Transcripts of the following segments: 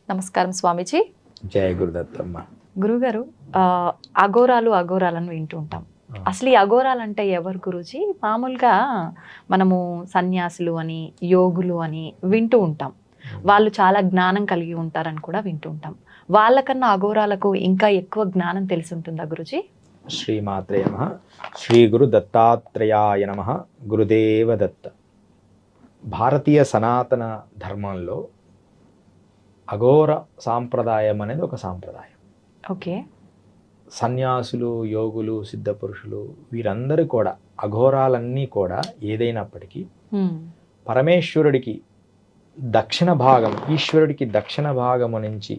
నమస్కారం స్వామీజీ. జయ గురుదత్తమ్మ. గురుగారు, అఘోరాలను వింటూ ఉంటాం. అసలు ఈ అఘోరాలు అంటే ఎవరు గురూజీ? మామూలుగా మనము సన్యాసులు అని, యోగులు అని వింటూ ఉంటాం. వాళ్ళు చాలా జ్ఞానం కలిగి ఉంటారని కూడా వింటూ ఉంటాం. వాళ్ళకన్నా అఘోరాలకు ఇంకా ఎక్కువ జ్ఞానం తెలిసి ఉంటుందా గురూజీ? శ్రీమాత్రే నమః. శ్రీ గురు దత్తాత్రేయాయ నమః. గురుదేవ దత్త. భారతీయ సనాతన ధర్మంలో అఘోర సాంప్రదాయం అనేది ఒక సాంప్రదాయం. ఓకే. సన్యాసులు, యోగులు, సిద్ధపురుషులు వీరందరూ కూడా అఘోరాలన్నీ కూడా ఏదైనప్పటికీ పరమేశ్వరుడికి దక్షిణ భాగం, ఈశ్వరుడికి దక్షిణ భాగము నుంచి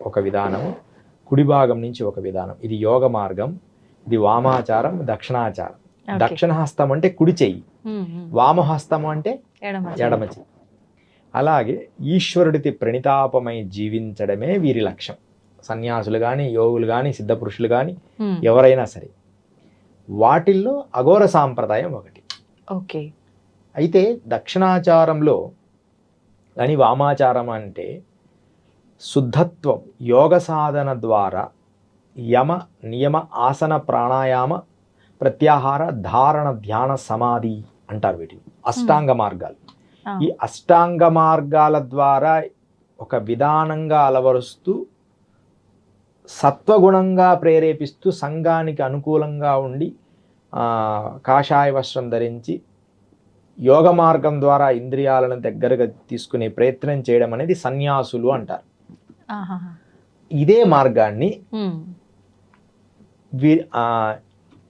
ఒక విధానము, కుడి భాగం నుంచి ఒక విధానం. ఇది యోగ మార్గం, ఇది వామాచారం, దక్షిణాచారం. దక్షిణ హస్తం అంటే కుడి చెయ్యి, వామహస్తం అంటే ఎడమ చెయ్యి. అలాగే ఈశ్వరుడికి ప్రణితాపమై జీవించడమే వీరి లక్ష్యం. సన్యాసులు కానీ, యోగులు కానీ, సిద్ధపురుషులు కానీ ఎవరైనా సరే. వాటిల్లో అఘోర సాంప్రదాయం ఒకటి. ఓకే. అయితే దక్షిణాచారంలో అని, వామాచారం అంటే శుద్ధత్వం, యోగ సాధన ద్వారా యమ, నియమ, ఆసన, ప్రాణాయామ, ప్రత్యాహార, ధారణ, ధ్యాన, సమాధి అంటారు వీటిని. అష్టాంగ మార్గాలు. ఈ అష్టాంగ మార్గాల ద్వారా ఒక విధానంగా అలవరుస్తూ, సత్వగుణంగా ప్రేరేపిస్తూ, సంఘానికి అనుకూలంగా ఉండి కాషాయ వస్త్రం ధరించి యోగ మార్గం ద్వారా ఇంద్రియాలను దగ్గరగా తీసుకునే ప్రయత్నం చేయడం అనేది సన్యాసులు అంటారు. ఇదే మార్గాన్ని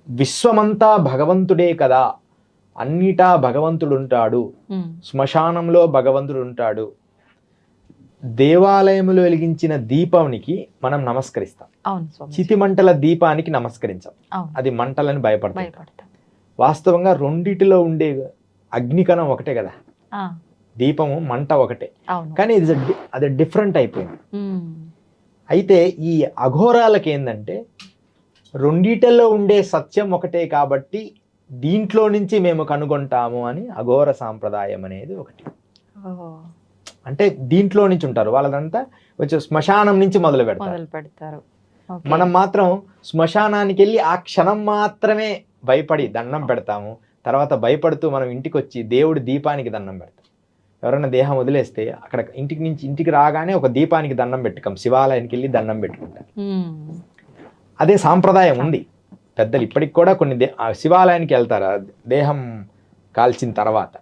విశ్వమంతా భగవంతుడే కదా, అన్నిటా భగవంతుడు ఉంటాడు, శ్మశానంలో భగవంతుడు ఉంటాడు, దేవాలయములో వెలిగించిన దీపానికి మనం నమస్కరిస్తాం, చితి మంటల దీపానికి నమస్కరించాం. అది మంటలని భయపడతాం. వాస్తవంగా రెండిటిలో ఉండే అగ్నికణం ఒకటే కదా, దీపము మంట ఒకటే, కానీ అది డిఫరెంట్ అయిపోయింది. అయితే ఈ అఘోరాలకి ఏంటంటే రెండిటిలో ఉండే సత్యం ఒకటే కాబట్టి దీంట్లో నుంచి మేము కనుగొంటాము అని అఘోర సాంప్రదాయం అనేది ఒకటి. అంటే దీంట్లో నుంచి ఉంటారు వాళ్ళదంతా, కొంచెం శ్మశానం నుంచి మొదలు పెడతారు. మనం మాత్రం శ్మశానానికి వెళ్ళి ఆ క్షణం మాత్రమే భయపడి దండం పెడతాము. తర్వాత భయపడుతూ మనం ఇంటికి వచ్చి దేవుడి దీపానికి దండం పెడతాం. ఎవరైనా దేహం వదిలేస్తే అక్కడ ఇంటికి రాగానే ఒక దీపానికి దండం పెట్టుకోం, శివాలయానికి వెళ్ళి దండం పెట్టుకుంటాం. అదే సాంప్రదాయం ఉంది. పెద్దలు ఇప్పటికి కూడా కొన్ని శివాలయానికి వెళ్తారు దేహం కాల్చిన తర్వాత.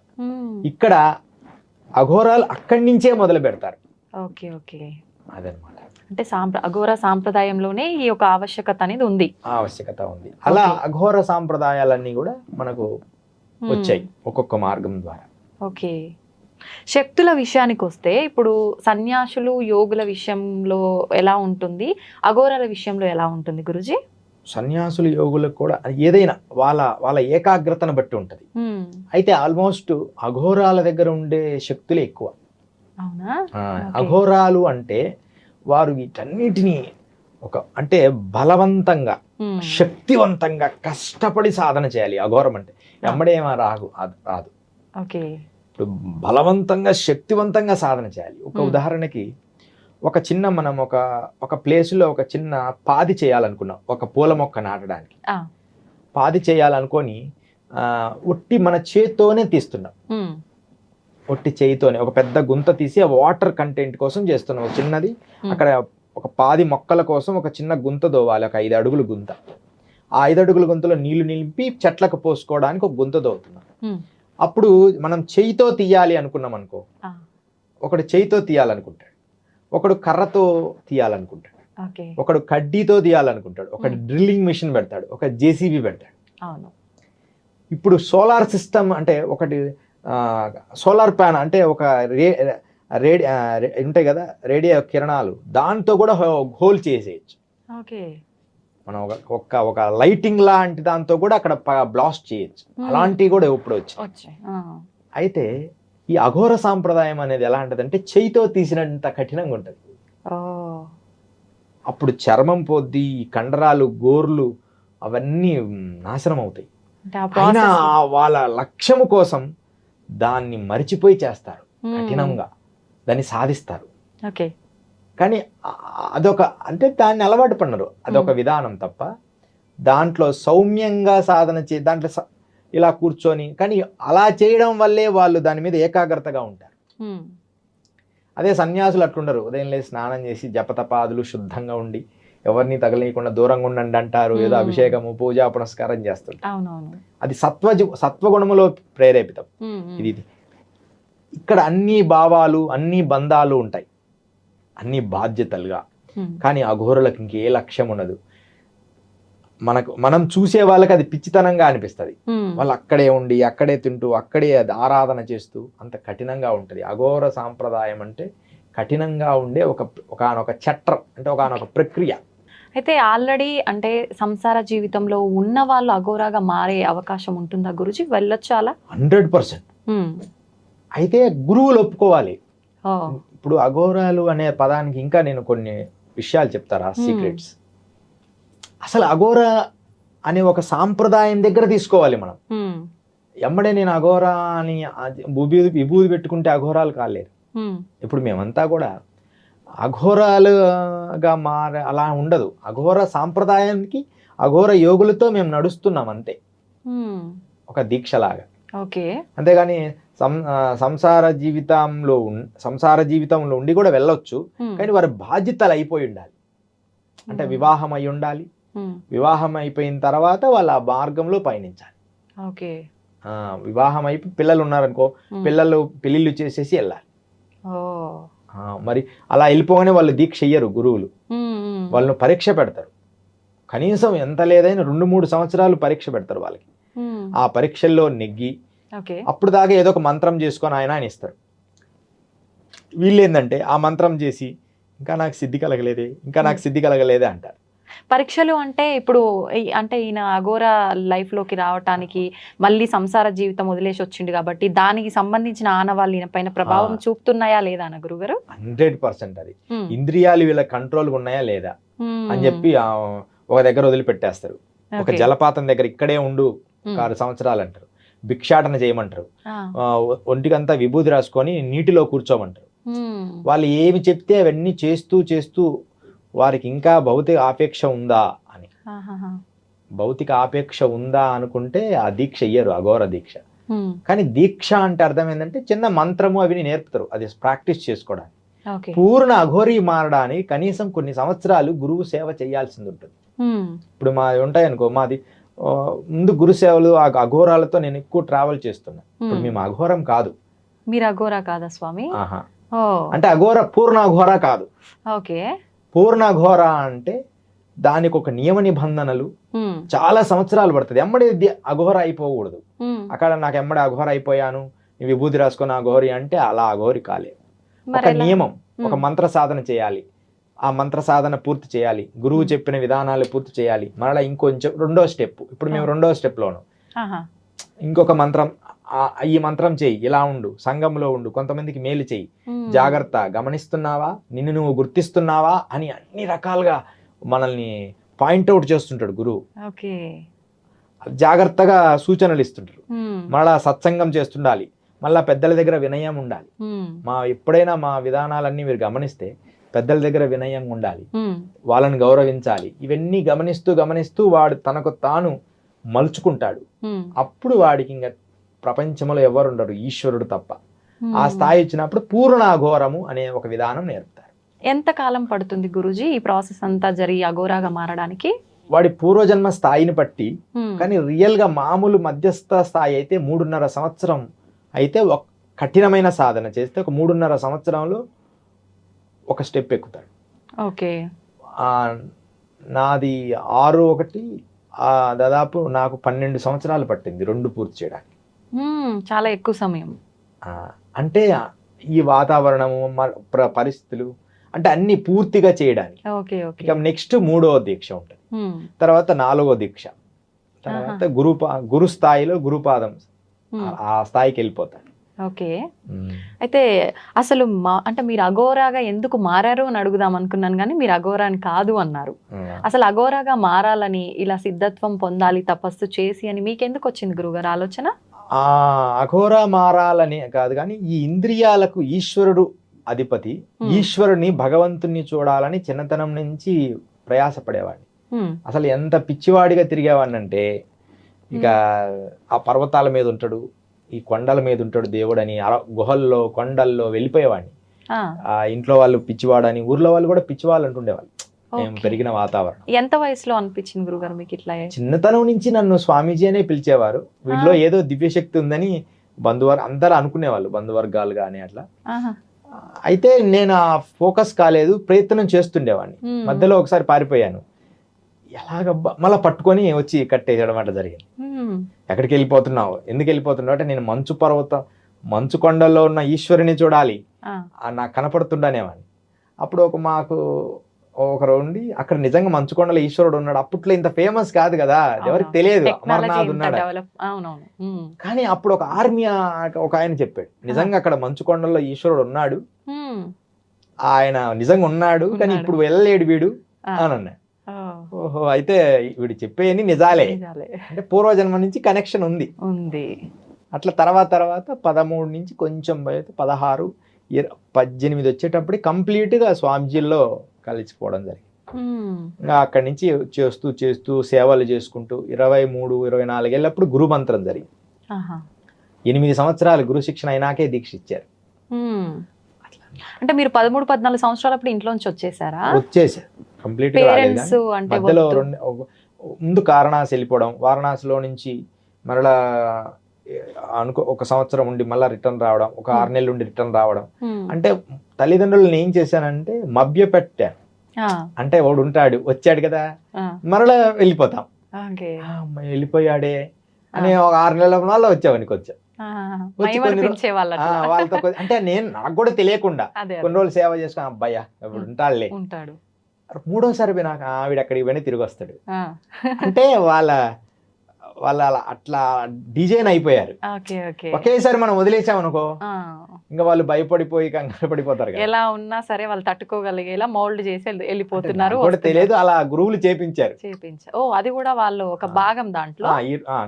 ఇక్కడ అఘోరాలు అక్కడి నుంచే మొదలు పెడతారు. Okay okay. అదనమాట. అంటే అఘోర సాంప్రదాయంలోనే ఈ యొక్క ఆవశ్యకత అనేది ఉంది. ఆవశ్యకత ఉంది. అలా అఘోర సాంప్రదాయాలన్నీ కూడా మనకు వచ్చాయి ఒక్కొక్క మార్గం ద్వారా. ఓకే. శక్తుల విషయానికి వస్తే ఇప్పుడు సన్యాసులు, యోగుల విషయంలో ఎలా ఉంటుంది, అఘోరాల విషయంలో ఎలా ఉంటుంది గురుజీ? సన్యాసులు, యోగులకు కూడా ఏదైనా వాళ్ళ ఏకాగ్రతను బట్టి ఉంటుంది. అయితే ఆల్మోస్ట్ అఘోరాల దగ్గర ఉండే శక్తులే ఎక్కువ. అఘోరాలు అంటే వారు వీటన్నిటినీ అంటే బలవంతంగా, శక్తివంతంగా కష్టపడి సాధన చేయాలి. అఘోరం అంటే ఎమ్మడేమో రాదు. ఓకే. ఇప్పుడు బలవంతంగా, శక్తివంతంగా సాధన చేయాలి. ఒక ఉదాహరణకి మనం ఒక ప్లేస్లో ఒక చిన్న పాది చేయాలనుకున్నాం, ఒక పూల మొక్క నాటడానికి. పాది చేయాలనుకొని ఒట్టి మన చేత్తోనే తీస్తున్నాం. ఒట్టి చేయితోనే ఒక పెద్ద గుంత తీసి ఆ వాటర్ కంటెంట్ కోసం చేస్తున్నాం. ఒక చిన్నది అక్కడ ఒక పాది మొక్కల కోసం ఒక చిన్న గుంత దోవాలి, ఒక 5 అడుగుల గుంత. ఆ 5 అడుగుల గుంతలో నీళ్లు నింపి చెట్లకు పోసుకోవడానికి ఒక గుంత దోవుతున్నాం. అప్పుడు మనం చేయితో తీయాలి అనుకున్నాం అనుకో, ఒకడు చేయితో తీయాలనుకుంటాడు, ఒకడు కర్రతో తీయాలనుకుంటాడు, ఒకడు కడ్డీతో తీయాలనుకుంటాడు, ఒకడు డ్రిల్లింగ్ మిషన్ పెడతాడు, ఒక జేసీబీ పెడతాడు. ఇప్పుడు సోలార్ సిస్టమ్ అంటే ఒకటి సోలార్ ప్యాన్ అంటే ఒక ఉంటాయి కదా రేడియో కిరణాలు, దాంతో కూడా హోల్ చేసేయచ్చు. మనం ఒక లైటింగ్ లాంటి దాంతో కూడా అక్కడ బ్లాస్ట్ చేయొచ్చు. అలాంటివి కూడా ఇప్పుడు వచ్చాయి. అయితే ఈ అఘోర సాంప్రదాయం అనేది ఎలా ఉంటదంటే చేయితో తీసినంత కఠినంగా ఉంటది. అప్పుడు చర్మం పోద్ది, కండరాలు, గోర్లు అవన్నీ నాశనం అవుతాయి. అయినా వాళ్ళ లక్ష్యము కోసం దాన్ని మరిచిపోయి చేస్తారు, కఠినంగా దాన్ని సాధిస్తారు. కానీ అదొక అంటే దాన్ని అలవాటు పడినారు, అదొక విధానం తప్ప దాంట్లో సౌమ్యంగా సాధన దాంట్లో ఇలా కూర్చొని, కానీ అలా చేయడం వల్లే వాళ్ళు దాని మీద ఏకాగ్రతగా ఉంటారు. అదే సన్యాసులు అట్లుండరు, ఉదయం లేసి స్నానం చేసి జపతపాదులు శుద్ధంగా ఉండి ఎవరిని తగలేయకుండా దూరంగా ఉండండి అంటారు, ఏదో అభిషేకము పూజా పునస్కారం చేస్తుంటారు. అది సత్వగుణములో ప్రేరేపితం. ఇది ఇక్కడ అన్ని భావాలు అన్ని బంధాలు ఉంటాయి, అన్ని బాధ్యతలుగా. కానీ అఘోరులకు ఇంకే లక్ష్యం ఉండదు. మనం చూసే వాళ్ళకి అది పిచ్చితనంగా అనిపిస్తుంది. వాళ్ళు అక్కడే ఉండి అక్కడే తింటూ అక్కడే అది ఆరాధన చేస్తూ అంత కఠినంగా ఉంటుంది. అఘోర సాంప్రదాయం అంటే కఠినంగా ఉండే ఒకనొక చట్రం, అంటే ఒకనొక ప్రక్రియ. అయితే ఆల్రెడీ అంటే సంసార జీవితంలో ఉన్న వాళ్ళు అఘోరాగా మారే అవకాశం ఉంటుందా గురుజీ? వెళ్ళొచ్చు అలా? 100%. అయితే గురువులు ఒప్పుకోవాలి. ఇప్పుడు అఘోరాలు అనే పదానికి ఇంకా నేను కొన్ని విషయాలు చెప్తారా, సీక్రెట్స్. అసలు అఘోర అనే ఒక సాంప్రదాయం దగ్గర తీసుకోవాలి మనం. ఎమ్మడే నేను అఘోరా అని విభూది పెట్టుకుంటే అఘోరాలు కాలేరు. ఇప్పుడు మేమంతా కూడా అఘోరాలుగా అలా ఉండదు. అఘోర సాంప్రదాయానికి అఘోర యోగులతో మేము నడుస్తున్నాం అంతే, ఒక దీక్షలాగా. అంతేగాని సంసార జీవితంలో ఉండి కూడా వెళ్ళొచ్చు, కానీ వారి బాధ్యతలు అయిపోయి ఉండాలి. అంటే వివాహం అయి ఉండాలి, వివాహం అయిపోయిన తర్వాత వాళ్ళు ఆ మార్గంలో పయనించాలి. వివాహం అయిపోయి పిల్లలు ఉన్నారనుకో, పెళ్ళిళ్ళు చేసేసి వెళ్ళాలి. మరి అలా వెళ్ళిపోగానే వాళ్ళు దీక్ష చెయ్యరు గురువులు, వాళ్ళను పరీక్ష పెడతారు. కనీసం ఎంత లేదైనా 2-3 సంవత్సరాలు పరీక్ష పెడతారు వాళ్ళకి. ఆ పరీక్షల్లో నెగ్గి అప్పుడు దాకా ఏదో ఒక మంత్రం చేసుకొని ఆయన ఇస్తారు. వీళ్ళు ఏంటంటే ఆ మంత్రం చేసి ఇంకా నాకు సిద్ధి కలగలేదే అంటారు. పరీక్షలు అంటే ఇప్పుడు అంటే ఈయన అఘోరా లైఫ్ లోకి రావటానికి మళ్ళీ సంసార జీవితం వదిలేసి వచ్చిండు కాబట్టి దానికి సంబంధించిన ఆనవాళ్ళు ఈయన పైన ప్రభావం చూపుతున్నాయా లేదా అన్న గురుగారు? 100%. అది ఇంద్రియాలు వీళ్ళ కంట్రోల్ ఉన్నాయా లేదా అని చెప్పి ఒక దగ్గర వదిలిపెట్టేస్తారు. ఒక జలపాతం దగ్గర ఇక్కడే ఉండు 6 సంవత్సరాలు అంటారు. భిక్షాటన చేయమంటారు. ఒంటికంతా విభూతి రాసుకొని నీటిలో కూర్చోమంటారు. వాళ్ళు ఏమి చెప్తే అవన్నీ చేస్తూ వారికి ఇంకా భౌతిక ఆపేక్ష ఉందా అని, భౌతిక ఆపేక్ష ఉందా అనుకుంటే ఆ దీక్ష ఇయ్యరు, అఘోర దీక్ష. కానీ దీక్ష అంటే అర్థం ఏంటంటే చిన్న మంత్రము అవి నేర్పుతారు, అది ప్రాక్టీస్ చేసుకోవడానికి. పూర్ణ అఘోరీ మారడానికి కనీసం కొన్ని సంవత్సరాలు గురువు సేవ చేయాల్సింది ఉంటుంది. ఇప్పుడు మాది ఉంటాయి అనుకో, మాది ముందు గురు సేవలు ఆ అఘోరాలతో నేను ఎక్కువ ట్రావెల్ చేస్తున్నా. ఇప్పుడు మేము అఘోరం కాదు. మీరు అఘోరా కాదా స్వామి? అంటే అఘోర పూర్ణ అఘోర కాదు. పూర్ణ అఘోర అంటే దానికి ఒక నియమ నిబంధనలు, చాలా సంవత్సరాలు పడుతుంది. ఎమ్మడి అఘోర అయిపోకూడదు. అక్కడ నాకు ఎమ్మడి అఘోర అయిపోయాను విభూతి రాసుకున్న అఘోరి అంటే అలా అఘోరి కాలేదు. ఒక నియమం, ఒక మంత్ర సాధన చేయాలి, ఆ మంత్ర సాధన పూర్తి చేయాలి, గురువు చెప్పిన విధానాలు పూర్తి చేయాలి. మరలా ఇంకొంచెం 2వ స్టెప్, ఇప్పుడు మేము 2వ స్టెప్లోను ఇంకొక మంత్రం, ఈ మంత్రం చెయ్యి, ఇలా ఉండు, సంఘంలో ఉండు, కొంతమందికి మేలు చెయ్యి, జాగ్రత్త, గమనిస్తున్నావా, నిన్ను నువ్వు గుర్తిస్తున్నావా అని అన్ని రకాలుగా మనల్ని పాయింట్అవుట్ చేస్తుంటాడు గురువు. జాగ్రత్తగా సూచనలు ఇస్తుంటారు. మళ్ళా సత్సంగం చేస్తుండాలి, మళ్ళా పెద్దల దగ్గర వినయం ఉండాలి. ఎప్పుడైనా మా విధానాలన్నీ మీరు గమనిస్తే పెద్దల దగ్గర వినయం ఉండాలి, వాళ్ళని గౌరవించాలి. ఇవన్నీ గమనిస్తూ వాడు తనకు తాను మలుచుకుంటాడు. అప్పుడు వాడికి ఇంకా ప్రపంచంలో ఎవరు ఉండరు, ఈశ్వరుడు తప్ప. ఆ స్థాయి ఇచ్చినప్పుడు పూర్ణ అఘోరము అనే ఒక విధానం నేర్పుతారు. ఎంత కాలం పడుతుంది గురూజీ ఈ ప్రాసెస్ అంతా జరిగి అఘోరాగా మారడానికి? వాడి పూర్వజన్మ స్థాయిని బట్టి. కానీ రియల్ గా మామూలు మధ్యస్థ స్థాయి అయితే 3.5 సంవత్సరం అయితే కఠినమైన సాధన చేస్తే ఒక 3.5 సంవత్సరంలో ఒక స్టెప్ ఎక్కుతాడు. నాది 6-1 దాదాపు నాకు 12 సంవత్సరాలు పట్టింది 2 పూర్తి చేయడానికి. చాలా ఎక్కువ సమయం. అంటే ఈ వాతావరణము, పరిస్థితులు, అంటే అన్ని పూర్తిగా చేయడానికి. ఇక నెక్స్ట్ 3వ దీక్ష ఉంటుంది, తర్వాత 4వ దీక్ష, తర్వాత గురు స్థాయిలో గురుపాదం, ఆ స్థాయికి వెళ్ళిపోతాడు. అయితే అసలు అంటే మీరు అఘోరాగా ఎందుకు మారారు అని అడుగుదాం అనుకున్నాను, కానీ మీరు అఘోరాని కాదు అన్నారు. అసలు అఘోరాగా మారాలని, ఇలా సిద్ధత్వం పొందాలి తపస్సు చేసి అని మీకెందుకు వచ్చింది గురుగారు ఆలోచన? అఘోర మారాలని కాదు, కానీ ఈ ఇంద్రియాలకు ఈశ్వరుడు అధిపతి ఈశ్వరుని భగవంతుని చూడాలని చిన్నతనం నుంచి ప్రయాసపడేవాడిని. అసలు ఎంత పిచ్చివాడిగా తిరిగేవాడినంటే ఇక ఆ పర్వతాల మీద ఉంటాడు, ఈ కొండల మీద ఉంటాడు దేవుడు అని గుహల్లో కొండల్లో వెళ్ళిపోయేవాడిని. ఆ ఇంట్లో వాళ్ళు పిచ్చివాడని, ఊర్లో వాళ్ళు కూడా పిచ్చివాళ్ళు అంటుండేవాళ్ళు. మేము పెరిగిన వాతావరణం. ఎంత వయసులో అనిపించింది గురుగారు మీకు ఇట్లా? చిన్నతనం నుంచి నన్ను స్వామీజీ అనే పిలిచేవారు. వీళ్ళలో ఏదో దివ్యశక్తి ఉందని అందరూ అనుకునేవాళ్ళు, బంధువర్గాలు కానీ అట్లా. అయితే నేను ఆ ఫోకస్ కాలేదు, ప్రయత్నం చేస్తుండేవాడిని. మధ్యలో ఒకసారి పారిపోయాను. ఎలాగబ్బా మళ్ళీ పట్టుకొని వచ్చి కట్టేయడం అట్లా జరిగింది. ఎక్కడికి వెళ్ళిపోతున్నావు, ఎందుకు వెళ్ళిపోతున్నావు అంటే నేను మంచు కొండల్లో ఉన్న ఈశ్వరుని చూడాలి, నాకు కనపడుతుండనేవాడిని. అప్పుడు మాకు ఒకరు ఉండి అక్కడ నిజంగా మంచుకొండలో ఈశ్వరుడు ఉన్నాడు. అప్పట్లో ఇంత ఫేమస్ కాదు కదా, ఎవరికి తెలియదు అమర్నాథ్ ఉన్నాడు. కానీ అప్పుడు ఒక ఆర్మీ ఒక ఆయన చెప్పాడు, నిజంగా అక్కడ మంచుకొండలో ఈశ్వరుడు ఉన్నాడు, ఆయన నిజంగా ఉన్నాడు, కానీ ఇప్పుడు వెళ్ళలేడు వీడు అని అన్నాడు. ఓహో, అయితే వీడు చెప్పేయని నిజాలే, అంటే పూర్వజన్మ నుంచి కనెక్షన్ ఉంది. అట్లా తర్వాత 13 నుంచి కొంచెం 16, 18 వచ్చేటప్పుడు కంప్లీట్గా స్వామిజీల్లో కలిసిపోవడం జరిగింది. ఇంకా అక్కడి నుంచి చేస్తూ సేవలు చేసుకుంటూ 23, 24 ఏళ్ళప్పుడు గురు మంత్రం జరిగింది. 8 సంవత్సరాలు గురు శిక్షణ అయినాకే దీక్ష ఇచ్చారు. అంటే మీరు 13, 14 సంవత్సరాలప్పుడు ఇంట్లోంచి వచ్చేసారా? వచ్చేసారు కంప్లీట్ గా. మధ్యలో ముందు వారణాసి వెళ్ళిపోవడం, వారణాసిలో నుంచి మరలా ఒక సంవత్సరం ఉండి మళ్ళీ రిటర్న్ రావడం, ఒక 6 నెలలు ఉండి రిటర్న్ రావడం. అంటే తల్లిదండ్రులను ఏం చేశానంటే మభ్య పెట్టాను. అంటే వాడు ఉంటాడు, వచ్చాడు కదా, మరలా వెళ్ళిపోతాం, వెళ్ళిపోయాడే అని ఒక 6 నెలల వల్ల వచ్చావనికి వచ్చా. వాళ్ళతో అంటే నాకు కూడా తెలియకుండా కొన్ని రోజులు సేవ చేసుకుని అబ్బాయ్యా ఇప్పుడు ఉంటాడులే, 3వసారి నాకు ఆవిడ అక్కడికి పోయి తిరిగి వస్తాడు. అంటే వాళ్ళు అట్లా డిజైన్ అయిపోయారు. ఒకేసారి మనం వదిలేసామనుకో ఇంకా వాళ్ళు భయపడిపోయి కంగారు పడిపోతారు. ఎలా ఉన్నా సరే వాళ్ళు తట్టుకోగలిగేలా మౌల్డ్ చేసి వెళ్ళిపోతున్నారు. కూడా తెలియదు, అలా గురువులు చేపించారు. ఓ, అది కూడా వాళ్ళు ఒక భాగం దాంట్లో.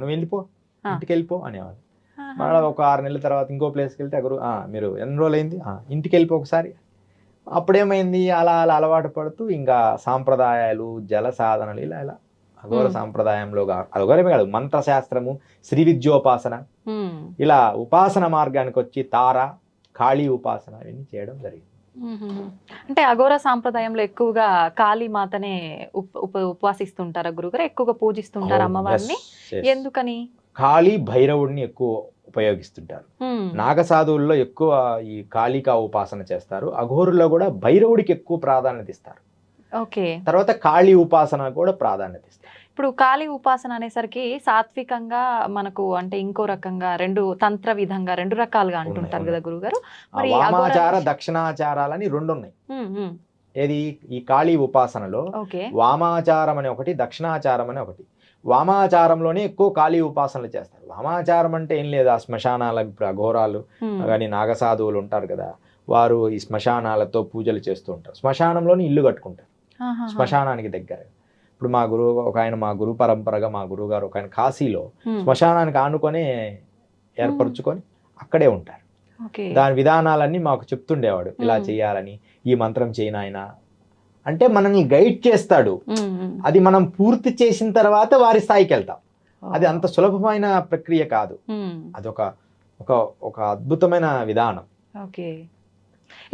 నువ్వు వెళ్ళిపో, ఇంటికి వెళ్ళిపో అనేవాళ్ళు. మళ్ళీ ఒక 6 నెలల తర్వాత ఇంకో ప్లేస్కి వెళ్తే గురువు మీరు ఎన్ని రోజులు అయింది, ఇంటికి వెళ్ళిపో ఒకసారి. అప్పుడేమైంది, అలా అలవాటు పడుతూ ఇంకా సాంప్రదాయాలు, జల సాధనలు ఇలా అఘోర సాంప్రదాయంలో, అఘోరమే కాదు, మంత్రశాస్త్రము, శ్రీ విద్యోపాసన, ఇలా ఉపాసన మార్గానికి వచ్చి తార, కాళీ ఉపాసన ఇవన్నీ చేయడం జరిగింది. అంటే అఘోర సాంప్రదాయంలో ఎక్కువగా కాళీ మాతనే ఉపవాసిస్తుంటారా గురుగారు? ఎక్కువగా పూజిస్తుంటారు అమ్మవారిని? ఎందుకని? కాళీ భైరవుడిని ఎక్కువ ఉపయోగిస్తుంటారు. నాగసాధువుల్లో ఎక్కువ ఈ కాళికా ఉపాసన చేస్తారు. అఘోరుల్లో కూడా భైరవుడికి ఎక్కువ ప్రాధాన్యత ఇస్తారు. తర్వాత కాళీ ఉపాసన కూడా ప్రాధాన్యత ఇస్తారు. ఇప్పుడు కాళీ ఉపాసన అనేసరికి సాత్వికంగా మనకు అంటే ఇంకో రకంగా తంత్ర విధంగా 2 రకాలుగా అంటుంటారు కదా గురుగారు. వామాచార దక్షిణాచారాలని 2 ఉన్నాయి. ఏది ఈ కాళీ ఉపాసనలో వామాచారం అనే ఒకటి, దక్షిణాచారం అనే ఒకటి. వామాచారంలోనే ఎక్కువ కాళీ ఉపాసనలు చేస్తారు. వామాచారం అంటే ఏం లేదు, ఆ శ్మశానాల, ఇప్పుడు అఘోరాలు కానీ నాగసాధువులు ఉంటారు కదా, వారు ఈ శ్మశానాలతో పూజలు చేస్తూ ఉంటారు. శ్మశానంలోని ఇల్లు కట్టుకుంటారు శ్మశానానికి దగ్గర. ఇప్పుడు మా గురు పరంపరగా మా గురువు గారు ఒక ఆయన కాశీలో శ్మశానానికి ఆనుకొని ఏర్పరచుకొని అక్కడే ఉంటారు. దాని విధానాలన్నీ మాకు చెప్తుండేవాడు, ఇలా చేయాలని, ఈ మంత్రం చేయనాయన అంటే మనల్ని గైడ్ చేస్తాడు. అది మనం పూర్తి చేసిన తర్వాత వారి స్థాయికి వెళ్తాం. అది అంత సులభమైన ప్రక్రియ కాదు, అదొక ఒక అద్భుతమైన విధానం.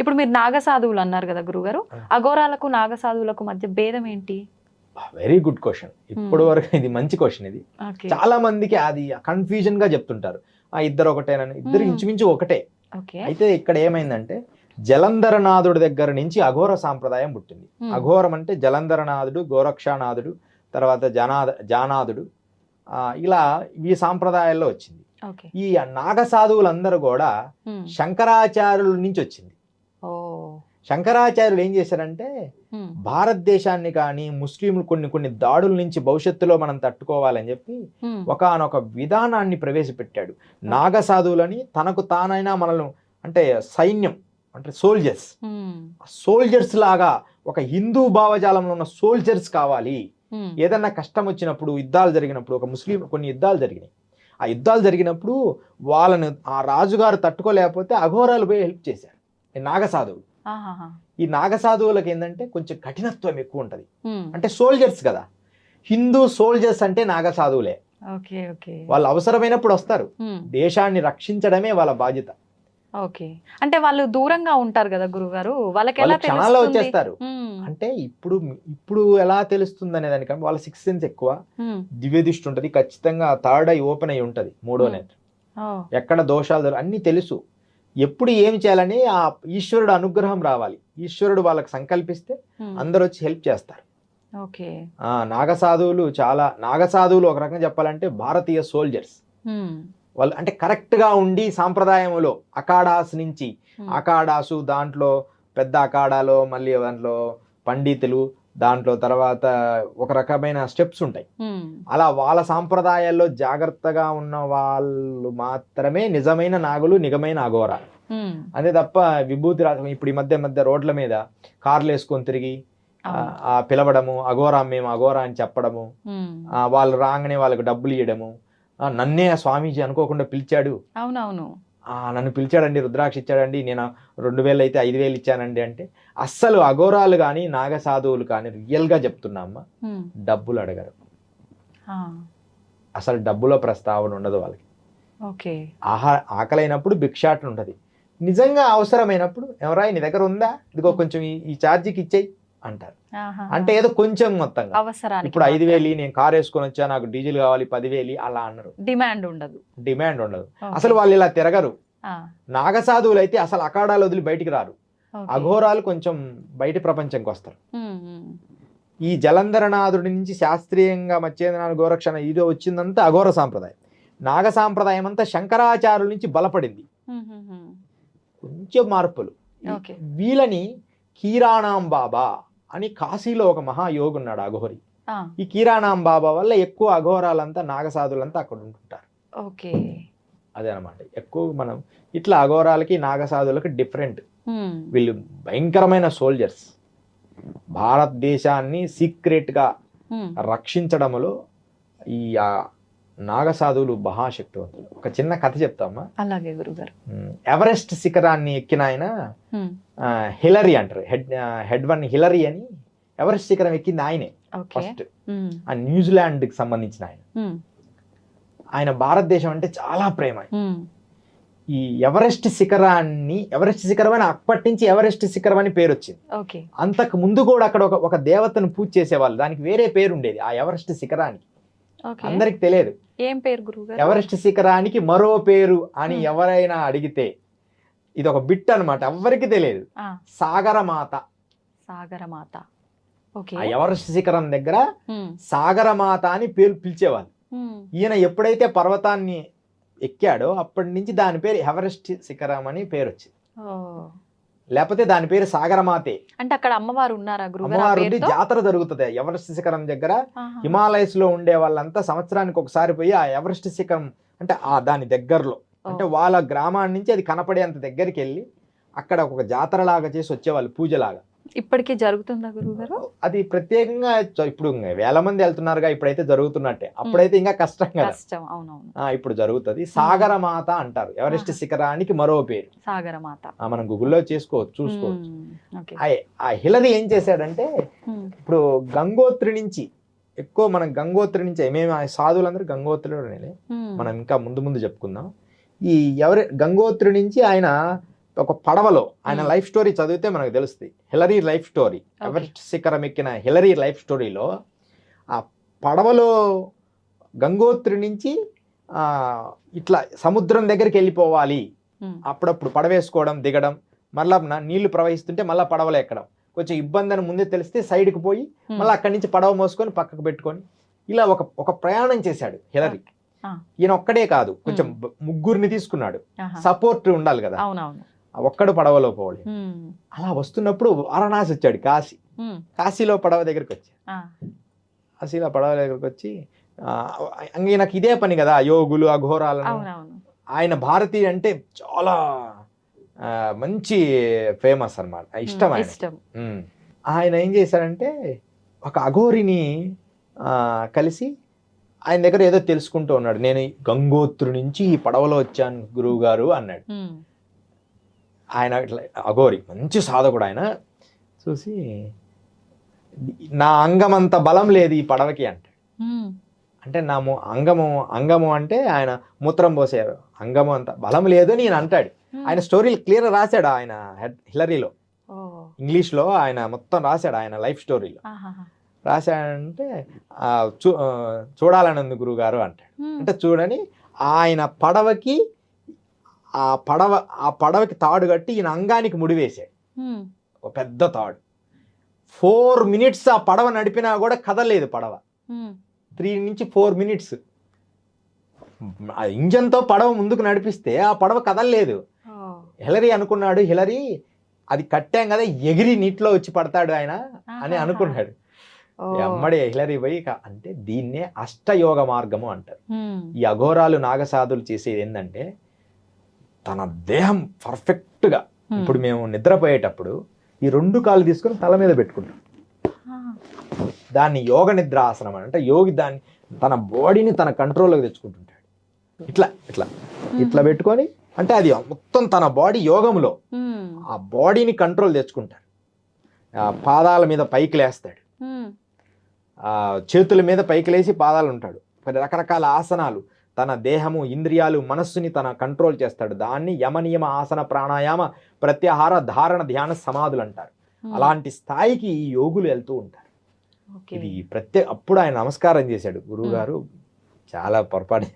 ఇప్పుడు మీరు నాగసాధువులు అన్నారు కదా గురుగారు, అఘోరాలకు నాగసాధువులకు మధ్య భేదం ఏంటి? Very good question. ఇప్పటి వరకు ఇది మంచి క్వశ్చన్. ఇది చాలా మందికి అది కన్ఫ్యూజన్ గా చెప్తుంటారు, ఇద్దరు ఒకటేనని. ఇద్దరు ఇంచుమించు ఒకటే. అయితే ఇక్కడ ఏమైందంటే జలంధరనాథుడి దగ్గర నుంచి అఘోర సాంప్రదాయం పుట్టింది. అఘోరం అంటే జలంధరనాథుడు, గోరక్షానాథుడు, తర్వాత జానాథుడు, ఇలా ఈ సాంప్రదాయాల్లో వచ్చింది. ఈ నాగసాధువులందరూ కూడా శంకరాచార్యుల నుంచి వచ్చింది. శంకరాచార్యులు ఏం చేశారంటే భారతదేశాన్ని కానీ ముస్లింలు కొన్ని దాడుల నుంచి భవిష్యత్తులో మనం తట్టుకోవాలని చెప్పి ఒకానొక విధానాన్ని ప్రవేశపెట్టాడు. నాగసాధువులని తనకు తానైనా మనల్ని అంటే సైన్యం అంటే సోల్జర్స్ లాగా ఒక హిందూ భావజాలంలో ఉన్న సోల్జర్స్ కావాలి. ఏదన్నా కష్టం వచ్చినప్పుడు, యుద్ధాలు జరిగినప్పుడు, ఒక ముస్లిం కొన్ని యుద్ధాలు జరిగినాయి, ఆ యుద్ధాలు జరిగినప్పుడు వాళ్ళని ఆ రాజుగారు తట్టుకోలేకపోతే అఘోరాలు పోయి హెల్ప్ చేశారు. నాగసాధువు. ఆహాహా. ఈ నాగసాధువులకు ఏంటంటే కొంచెం కఠినత్వం ఎక్కువ ఉంటది. ఉమ్. అంటే సోల్జర్స్ కదా, హిందూ సోల్జర్స్ అంటే నాగసాధువులే. Okay okay. వాళ్ళు అవసరమైనప్పుడు వస్తారు, ఉమ్. దేశాన్ని రక్షించడమే వాళ్ళ బాధ్యత. ఓకే. అంటే వాళ్ళు దూరంగా ఉంటారు కదా గురుగారు, వాళ్ళకి ఎలా వాళ్ళు క్షణాల్లో తెలుస్తుంది? వచ్చేస్తారు. ఉమ్. అంటే ఇప్పుడు ఎలా తెలుస్తుంది అనే దానికంటే వాళ్ళ సిక్స్త్ సెన్స్ ఎక్కువ, ఉమ్. దివ్య దృష్టి ఉంటుంది, ఖచ్చితంగా థర్డ్ ఐ ఓపెన్ అయి ఉంటుంది, మూడో నేత్రం, ఓ. ఎక్కడ దోషాలు అన్నీ తెలుసు. ఎప్పుడు ఏమి చేయాలని ఆ ఈశ్వరుడు అనుగ్రహం రావాలి, ఈశ్వరుడు వాళ్ళకి సంకల్పిస్తే ఉమ్. అందరూ వచ్చి హెల్ప్ చేస్తారు. ఓకే. నాగసాధువులు ఒక రకంగా చెప్పాలంటే భారతీయ సోల్జర్స్. ఉమ్. వాళ్ళు అంటే కరెక్ట్గా ఉండి సాంప్రదాయంలో అఖాడాస్ నుంచి, ఉమ్. అఖాడాసు దాంట్లో పెద్ద అఖాడాలో మళ్ళీ దాంట్లో పండితులు, దాంట్లో తర్వాత ఒక రకమైన స్టెప్స్ ఉంటాయి. ఉమ్. అలా వాళ్ళ సాంప్రదాయాల్లో జాగ్రత్తగా ఉన్న వాళ్ళు మాత్రమే నిజమైన నాగులు, నిజమైన అఘోరా. ఉమ్. అంతే తప్ప విభూతి రాసం ఇప్పుడు ఈ మధ్య రోడ్ల మీద కార్లు వేసుకొని తిరిగి ఆ పిలవడము, అఘోరా మేము అఘోరా అని చెప్పడము, ఉమ్. వాళ్ళు రాగానే వాళ్ళకి డబ్బులు ఇవ్వడము, నన్నే స్వామీజీ అనుకోకుండా పిలిచాడు, అవునవును, నన్ను పిలిచాడండి, రుద్రాక్ష ఇచ్చాడండి, నేను 2000 అయితే 5000 ఇచ్చానండి అంటే. అస్సలు అఘోరాలు కానీ నాగసాధువులు కానీ రియల్గా చెప్తున్నామ్మా, ఉమ్. డబ్బులు అడగరు. ఆ. అసలు డబ్బులో ప్రస్తావన ఉండదు వాళ్ళకి. ఓకే. ఆకలైనప్పుడు భిక్షాటన ఉంటుంది, నిజంగా అవసరమైనప్పుడు ఎవరా నీ దగ్గర ఉందా, ఇదిగో కొంచెం ఈ ఛార్జీకి ఇచ్చేయి అంటారు. అంటే ఏదో కొంచెం మొత్తంగా అవసరానికి. ఇప్పుడు 5000 నేను కార్ వేసుకొని వచ్చా, నాకు డీజిల్ కావాలి 10,000 అలా అన్నారు. డిమాండ్ ఉండదు. అసలు వాళ్ళు ఇలా తిరగరు. నాగసాధువులు అయితే అసలు అఖాడాలు వదిలి బయటికి రారు. అఘోరాలు కొంచెం బయటి ప్రపంచంకి వస్తారు. ఈ జలంధరనాథుడి నుంచి శాస్త్రీయంగా మచ్చేంద్రనాథ గోరక్షణ ఇదో వచ్చిందంతా అఘోర సాంప్రదాయం. నాగ సాంప్రదాయం అంతా శంకరాచార్యుల నుంచి బలపడింది, కొంచెం మార్పులు. వీళ్ళని కీరాణాం బాబా అని కాశీలో ఒక మహాయోగి ఉన్నాడు అఘోరి. ఈ కీరాణాం బాబా వల్ల ఎక్కువ అఘోరాలంతా నాగసాధులంతా అక్కడ ఉంటుంటారు. ఓకే, అదే అనమాట. ఎక్కువ మనం ఇట్లా అఘోరాలకి నాగసాధులకి డిఫరెంట్. వీళ్ళు భయంకరమైన సోల్జర్స్, భారతదేశాన్ని సీక్రెట్ గా రక్షించడంలో ఈ నాగసాధువులు మహాశక్తివంతులు. ఒక చిన్న కథ చెప్తామా? అలాగే గురుగారు. ఎవరెస్ట్ శిఖరాన్ని ఎక్కిన ఆయన హిలరీ అంటారు, హెడ్ వన్ హిలరీ అని. ఎవరెస్ట్ శిఖరం ఎక్కింది ఆయనే ఫస్ట్, ఆ న్యూజిలాండ్ కి సంబంధించిన ఆయన భారతదేశం అంటే చాలా ప్రేమ. ఈ ఎవరెస్ట్ శిఖరం అని అప్పటి నుంచి ఎవరెస్ట్ శిఖరం అని పేరు వచ్చింది. అంతకు ముందు కూడా అక్కడ ఒక దేవతను పూజ చేసేవాళ్ళు, దానికి వేరే పేరు ఉండేది ఆ ఎవరెస్ట్ శిఖరానికి. అందరికి తెలియదు ఏం పేరు గురుగారు. ఎవరెస్ట్ శిఖరానికి మరో పేరు అని ఎవరైనా అడిగితే ఇది ఒక బిట్ అనమాట, ఎవరికి తెలియదు. సాగరమాత. ఆ ఎవరెస్ట్ శిఖరం దగ్గర సాగరమాత అని పేరు పిలిచేవాళ్ళు. ఈయన ఎప్పుడైతే పర్వతాన్ని ఎక్కాడో అప్పటి నుంచి దాని పేరు ఎవరెస్ట్ శిఖరం అని పేరు వచ్చింది. లేకపోతే దాని పేరు సాగరమాతే. అంటే అక్కడ అమ్మవారు ఉన్నారా? అమ్మవారు జాతర జరుగుతుంది ఎవరెస్ట్ శిఖరం దగ్గర. హిమాలయస్ లో ఉండే వాళ్ళంతా సంవత్సరానికి ఒకసారి పోయి ఆ ఎవరెస్ట్ శిఖరం అంటే దాని దగ్గరలో, అంటే వాళ్ళ గ్రామాన్ని నుంచి అది కనపడేంత దగ్గరికి వెళ్ళి అక్కడ ఒక జాతర లాగా చేసి వచ్చేవాళ్ళు, పూజలాగా. ఇప్పటికీ జరుగుతుందా గురుగారు? అది ప్రత్యేకంగా ఇప్పుడు వేల మంది వెళ్తున్నారుగా, ఇప్పుడైతే జరుగుతున్నట్టే, అప్పుడైతే ఇంకా కష్టం కదా. ఇప్పుడు జరుగుతుంది. సాగరమాత అంటారు ఎవరెస్ట్ శిఖరానికి మరో పేరు, సాగరమాత. మనం గూగుల్లో చూసుకోవచ్చు. ఆ హిలరీ ఏం చేశాడంటే, ఇప్పుడు గంగోత్రి నుంచి ఎక్కువ, మనం గంగోత్రి నుంచి మేము సాధువులందరూ గంగోత్రిలోనే, మనం ఇంకా ముందు చెప్పుకుందాం. ఈ గంగోత్రి నుంచి ఆయన ఒక పడవలో, ఆయన లైఫ్ స్టోరీ చదివితే మనకు తెలుస్తుంది. హిలరీ లైఫ్ స్టోరీ, ఎవరెస్ట్ శిఖరం ఎక్కిన హిలరీ లైఫ్ స్టోరీలో ఆ పడవలో గంగోత్రి నుంచి ఇట్లా సముద్రం దగ్గరికి వెళ్ళిపోవాలి, అప్పుడప్పుడు పడవేసుకోవడం దిగడం, మళ్ళా నీళ్లు ప్రవహిస్తుంటే మళ్ళీ పడవలో ఎక్కడం, కొంచెం ఇబ్బంది అని ముందే తెలిస్తే సైడ్కి పోయి మళ్ళీ అక్కడి నుంచి పడవ మోసుకొని పక్కకు పెట్టుకొని ఇలా ఒక ప్రయాణం చేశాడు హిలరీ. ఈయన ఒక్కడే కాదు, కొంచెం ముగ్గురిని తీసుకున్నాడు, సపోర్ట్ ఉండాలి కదా, ఒక్కడు పడవలో పోవాలి. అలా వస్తున్నప్పుడు వారణాసి వచ్చాడు, కాశీలో పడవ దగ్గరికి వచ్చి నాకు ఇదే పని కదా, యోగులు అఘోరాలను. ఆయన భారతీయ అంటే చాలా మంచి ఫేమస్ అన్నమాట, ఇష్టం ఆయన. ఆయన ఏం చేశారంటే ఒక అఘోరిని కలిసి ఆయన దగ్గర ఏదో తెలుసుకుంటూ ఉన్నాడు. నేను గంగోత్రి నుంచి ఈ పడవలో వచ్చాను గురువు గారు అన్నాడు. ఆయన ఇట్లా అఘోరి మంచి సాధకుడు ఆయన చూసి, నా అంగమంత బలం లేదు ఈ పడవకి అంటే. అంటే నా అంగము అంటే ఆయన మూత్రం పోసారు, అంగము అంత బలం లేదు అని ఈయన అంటాడు. ఆయన స్టోరీలు క్లియర్ రాశాడు ఆయన హిలరీలో, ఇంగ్లీష్లో ఆయన మొత్తం రాశాడు ఆయన లైఫ్ స్టోరీలో. రాశాడంటే చూడాలని ఉంది గురువుగారు అంటాడు. అంటే చూడని ఆయన పడవకి ఆ పడవకి తాడు కట్టి ఈయన అంగానికి ముడివేశాడు, ఒక పెద్ద తాడు. 4 minutes ఆ పడవ నడిపినా కూడా కదలేదు పడవ. 3 నుంచి 4 minutes ఆ ఇంజన్తో పడవ ముందుకు నడిపిస్తే ఆ పడవ కదలలేదు. హిలరీ అనుకున్నాడు, హిలరీ అది కట్టాం కదా ఎగిరి నీటిలో వచ్చి పడతాడు ఆయన అని అనుకున్నాడు. ఎమ్మడి హిలరీ పోయి అంటే దీన్నే అష్టయోగ మార్గము అంటారు. ఈ అఘోరాలు నాగసాధులు చేసేది ఏంటంటే తన దేహం పర్ఫెక్ట్గా, ఇప్పుడు మేము నిద్రపోయేటప్పుడు ఈ 2 కాళ్ళు తీసుకొని తల మీద పెట్టుకుంటాం, దాన్ని యోగ నిద్ర ఆసనం అంటే యోగి దాన్ని తన బాడీని తన కంట్రోల్లోకి తెచ్చుకుంటుంటాడు. ఇట్లా ఇట్లా ఇట్లా పెట్టుకొని అంటే అది మొత్తం తన బాడీ యోగంలో ఆ బాడీని కంట్రోల్ తెచ్చుకుంటాడు. పాదాల మీద పైకి లేస్తాడు, చేతుల మీద పైకి లేచి పాదాలు ఉంటాడు. రకరకాల ఆసనాలు, తన దేహము ఇంద్రియాలు మనస్సుని తన కంట్రోల్ చేస్తాడు. దాన్ని యమనియమ ఆసన ప్రాణాయామ ప్రత్యాహార ధారణ ధ్యాన సమాధులు అంటారు. అలాంటి స్థాయికి ఈ యోగులు వెళ్తూ ఉంటారు. ఇది అప్పుడు ఆయన నమస్కారం చేశాడు, గురువు గారు చాలా పొరపాటు,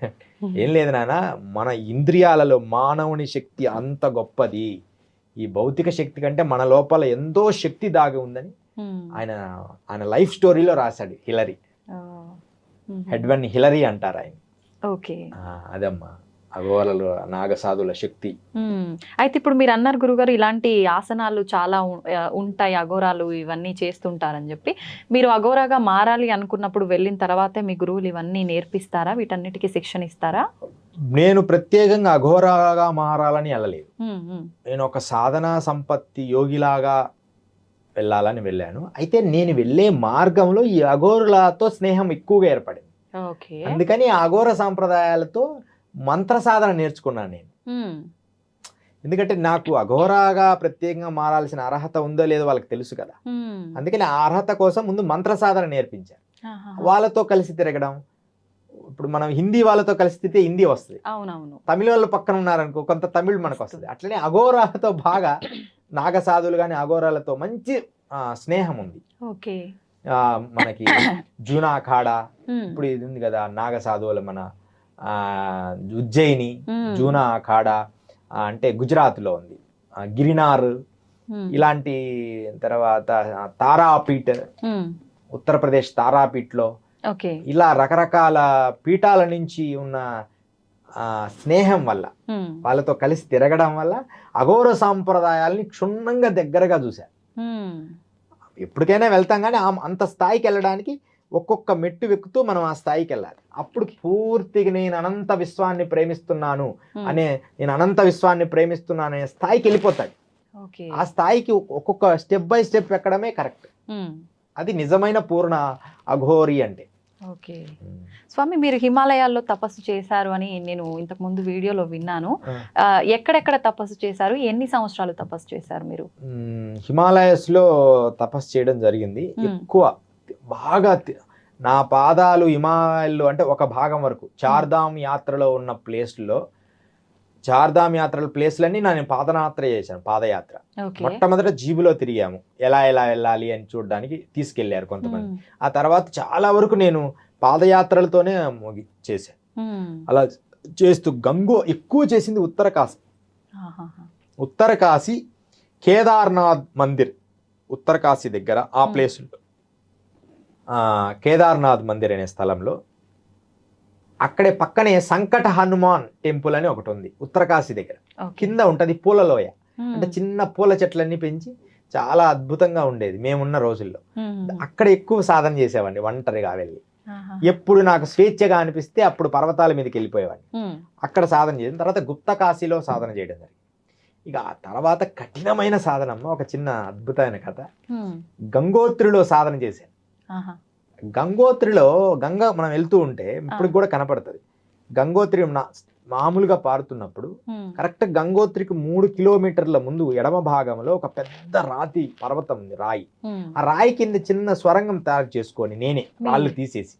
ఏం లేదు నాన్న, మన ఇంద్రియాలలో మానవుని శక్తి అంత గొప్పది, ఈ భౌతిక శక్తి కంటే మన లోపల ఎంతో శక్తి దాగి ఉందని ఆయన లైఫ్ స్టోరీలో రాశాడు హిలరీ. హెడ్వన్ హిలరీ అంటారు ఆయన. ఓకే, అదమ్మా అఘోరాలు నాగసాధుల శక్తి. అయితే ఇప్పుడు మీరు అన్నారు గురుగారు ఇలాంటి ఆసనాలు చాలా ఉంటాయి, అఘోరాలు ఇవన్నీ చేస్తుంటారని చెప్పి, మీరు అఘోరాగా మారాలి అనుకున్నప్పుడు వెళ్ళిన తర్వాతే మీ గురువులు ఇవన్నీ నేర్పిస్తారా, వీటన్నిటికీ శిక్షణ ఇస్తారా? నేను ప్రత్యేకంగా అఘోరాగా మారాలని వెళ్ళలేదు. నేను ఒక సాధనా సంపత్తి యోగిలాగా వెళ్ళాలని వెళ్ళాను. అయితే నేను వెళ్ళే మార్గంలో ఈ అఘోరులతో స్నేహం ఎక్కువగా ఏర్పడింది. అందుకని అఘోర సాంప్రదాయాలతో మంత్ర సాధన నేర్చుకున్నాను నేను. ఎందుకంటే నాకు అఘోరాగా ప్రత్యేకంగా మారాల్సిన అర్హత ఉందో లేదో వాళ్ళకి తెలుసు కదా. అందుకని ఆ అర్హత కోసం ముందు మంత్ర సాధన నేర్పించారు. వాళ్ళతో కలిసి తిరగడం, ఇప్పుడు మనం హిందీ వాళ్ళతో కలిసి తిరిగితే హిందీ వస్తుంది, తమిళ వాళ్ళు పక్కన ఉన్నారనుకో కొంత తమిళ్ మనకు వస్తుంది. అట్లనే అఘోరాలతో బాగా నాగసాధులు కానీ అఘోరాలతో మంచి స్నేహం ఉంది. మనకి జూనా అఖాడా ఇప్పుడు ఇది ఉంది కదా, నాగసాధువులు మన ఉజ్జయిని జూనా అఖాడా అంటే గుజరాత్లో ఉంది, గిరినార్ ఇలాంటి, తర్వాత తారాపీఠ్ ఉత్తరప్రదేశ్ తారాపీఠ్లో, ఇలా రకరకాల పీఠాల నుంచి ఉన్న స్నేహం వల్ల వాళ్ళతో కలిసి తిరగడం వల్ల అఘోర సాంప్రదాయాల్ని క్షుణ్ణంగా దగ్గరగా చూశారు. ఎప్పటికైనా వెళ్తాం కానీ అంత స్థాయికి వెళ్ళడానికి ఒక్కొక్క మెట్టు ఎక్కుతూ మనం ఆ స్థాయికి వెళ్ళాలి. అప్పుడు పూర్తిగా నేను అనంత విశ్వాన్ని ప్రేమిస్తున్నాను అనే స్థాయికి వెళ్ళిపోతాడు. ఆ స్థాయికి ఒక్కొక్క స్టెప్ బై స్టెప్ ఎక్కడమే కరెక్ట్. అది నిజమైన పూర్ణ అఘోరి అంటే. ఓకే స్వామి, మీరు హిమాలయాల్లో తపస్సు చేశారు అని నేను ఇంతకు ముందు వీడియోలో విన్నాను. ఎక్కడెక్కడ తపస్సు చేశారు, ఎన్ని సంవత్సరాలు తపస్సు చేశారు మీరు? హిమాలయస్ లో తపస్సు చేయడం జరిగింది. ఎక్కువ బాగా నా పాదాలు హిమాలయాల్లో అంటే ఒక భాగం వరకు చార్ధామ్ యాత్రలో ఉన్న ప్లేస్లో, చార్ధామ్ యాత్రల ప్లేస్లన్నీ నేను పాదయాత్ర చేశాను. పాదయాత్ర మొట్టమొదట జీబులో తిరిగాము, ఎలా వెళ్ళాలి అని చూడడానికి తీసుకెళ్లారు కొంతమంది. ఆ తర్వాత చాలా వరకు నేను పాదయాత్రలతోనే చేశాను. అలా చేస్తూ ఎక్కువ చేసింది ఉత్తర కాశీ కేదార్నాథ్ మందిర్, ఉత్తర కాశీ దగ్గర ఆ ప్లేస్లో కేదార్నాథ్ మందిర్ అనే స్థలంలో, అక్కడే పక్కనే సంకట హనుమాన్ టెంపుల్ అని ఒకటి ఉంది ఉత్తరకాశీ దగ్గర. కింద ఉంటది పూలలోయ, అంటే చిన్న పూల చెట్లన్నీ పెంచి చాలా అద్భుతంగా ఉండేది మేమున్న రోజుల్లో. అక్కడ ఎక్కువ సాధన చేసేవాడిని ఒంటరిగా వెళ్ళి. ఎప్పుడు నాకు స్వేచ్ఛగా అనిపిస్తే అప్పుడు పర్వతాల మీదకి వెళ్ళిపోయేవాడిని, అక్కడ సాధన చేసిన తర్వాత గుప్త కాశీలో సాధన చేయడం జరిగింది. ఇక ఆ తర్వాత కఠినమైన సాధన, ఒక చిన్న అద్భుతమైన కథ, గంగోత్రిలో సాధన చేశాను. గంగోత్రిలో మనం వెళ్తూ ఉంటే ఇప్పుడు కూడా కనపడుతుంది, గంగోత్రి మామూలుగా పారుతున్నప్పుడు కరెక్ట్ గంగోత్రికి 3 కిలోమీటర్ల ముందు ఎడమ భాగంలో ఒక పెద్ద రాతి పర్వతం ఉంది, రాయి. ఆ రాయి కింద చిన్న స్వరంగం తయారు చేసుకొని నేనే రాళ్ళు తీసేసి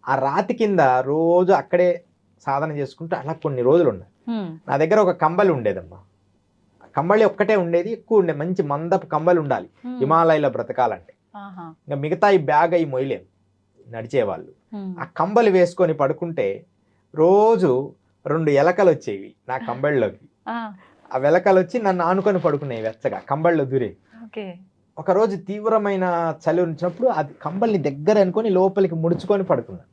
ఆ రాతి కింద రోజు అక్కడే సాధన చేసుకుంటూ అలా కొన్ని రోజులు ఉన్నాయి. నా దగ్గర ఒక కంబలి ఉండేదమ్మా, కంబళి ఒక్కటే ఉండేది, ఎక్కువ ఉండే మంచి మందపు కంబలి ఉండాలి హిమాలయాలో బ్రతకాలంటే. ఇంకా మిగతా ఈ బ్యాగ్ అయి మొయ్యలేము నడిచేవాళ్ళు. ఆ కంబలి వేసుకొని పడుకుంటే రోజు 2 ఎలకలు వచ్చేవి నా కంబళ్ళలోకి. ఆ వెలకలు వచ్చి నన్ను ఆనుకొని పడుకునేవి వెచ్చగా కంబళ్ళలో దూరే. ఒకరోజు తీవ్రమైన చలి వచ్చినప్పుడు అది కంబల్ని దగ్గర అనుకొని లోపలికి ముడుచుకొని పడుకున్నాను.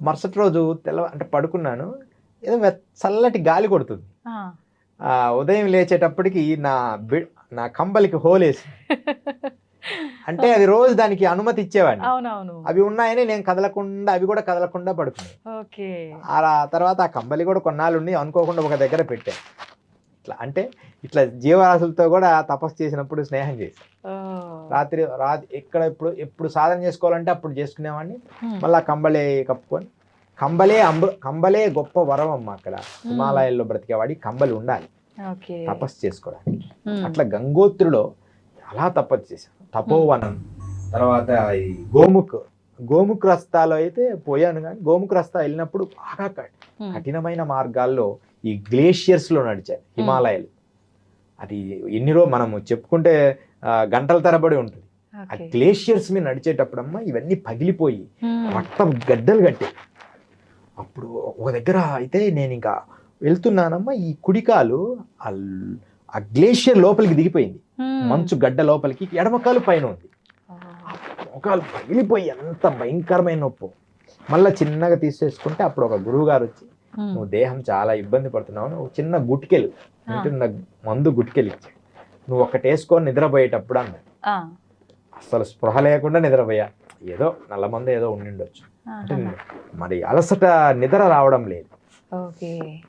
మరుసటి రోజు అంటే పడుకున్నాను, ఏదో చల్లటి గాలి కొడుతుంది. ఉదయం లేచేటప్పటికి నా కంబలికి హోలేసి అంటే అది రోజు దానికి అనుమతి ఇచ్చేవాడిని. అవి ఉన్నాయని నేను కదలకుండా, అవి కూడా కదలకుండా పడుకున్నాయి. ఆ తర్వాత ఆ కంబలి కూడా కొన్నాళ్ళు ఉండి అనుకోకుండా ఒక దగ్గర పెట్టాను. ఇట్లా అంటే ఇట్లా జీవరాశులతో కూడా తపస్సు చేసినప్పుడు స్నేహం చేశాను. రాత్రి ఎప్పుడు సాధన చేసుకోవాలంటే అప్పుడు చేసుకునేవాడిని. మళ్ళీ కంబలే కప్పుకొని కంబలే గొప్ప వరం అమ్మ. అక్కడ హిమాలయాల్లో బ్రతికేవాడి కంబలి ఉండాలి తపస్సు చేసుకోవడానికి. అట్లా గంగోత్రిలో చాలా తపస్సు చేశాను. తపోవనం, తర్వాత ఈ గోముఖ్ రస్తాలో అయితే పోయాను. కానీ గోముఖ్ రస్తా వెళ్ళినప్పుడు బాగా కఠినమైన మార్గాల్లో ఈ గ్లేషియర్స్ లో నడిచాను హిమాలయాలు. అది మనము చెప్పుకుంటే గంటల తరబడి ఉంటుంది. ఆ గ్లేషియర్స్ మీద నడిచేటప్పుడమ్మా ఇవన్నీ పగిలిపోయి రక్తం గడ్డలు కట్టాయి. అప్పుడు ఒక దగ్గర అయితే నేను ఇంకా వెళ్తున్నానమ్మా, ఈ కుడికాలు ఆ గ్లేషియర్ లోపలికి దిగిపోయింది, మంచు గడ్డ లోపలికి, ఎడమకాలు పైన ఉంది. ఒకళ్ళు పగిలిపోయి ఎంత భయంకరమైన నొప్పు. మళ్ళీ చిన్నగా తీసేసుకుంటే అప్పుడు ఒక గురువు గారు వచ్చి, నువ్వు దేహం చాలా ఇబ్బంది పడుతున్నావు, నువ్వు చిన్న గుట్కెలు మందు గుట్కెలు ఇచ్చాడు, నువ్వు ఒకటి వేసుకొని నిద్రపోయేటప్పుడు అన్నాడు. అసలు స్పృహ లేకుండా నిద్రపోయా. ఏదో నల్ల మందు ఏదో ఉండిండొచ్చు, అంటే మరి అలసట నిద్ర రావడం లేదు.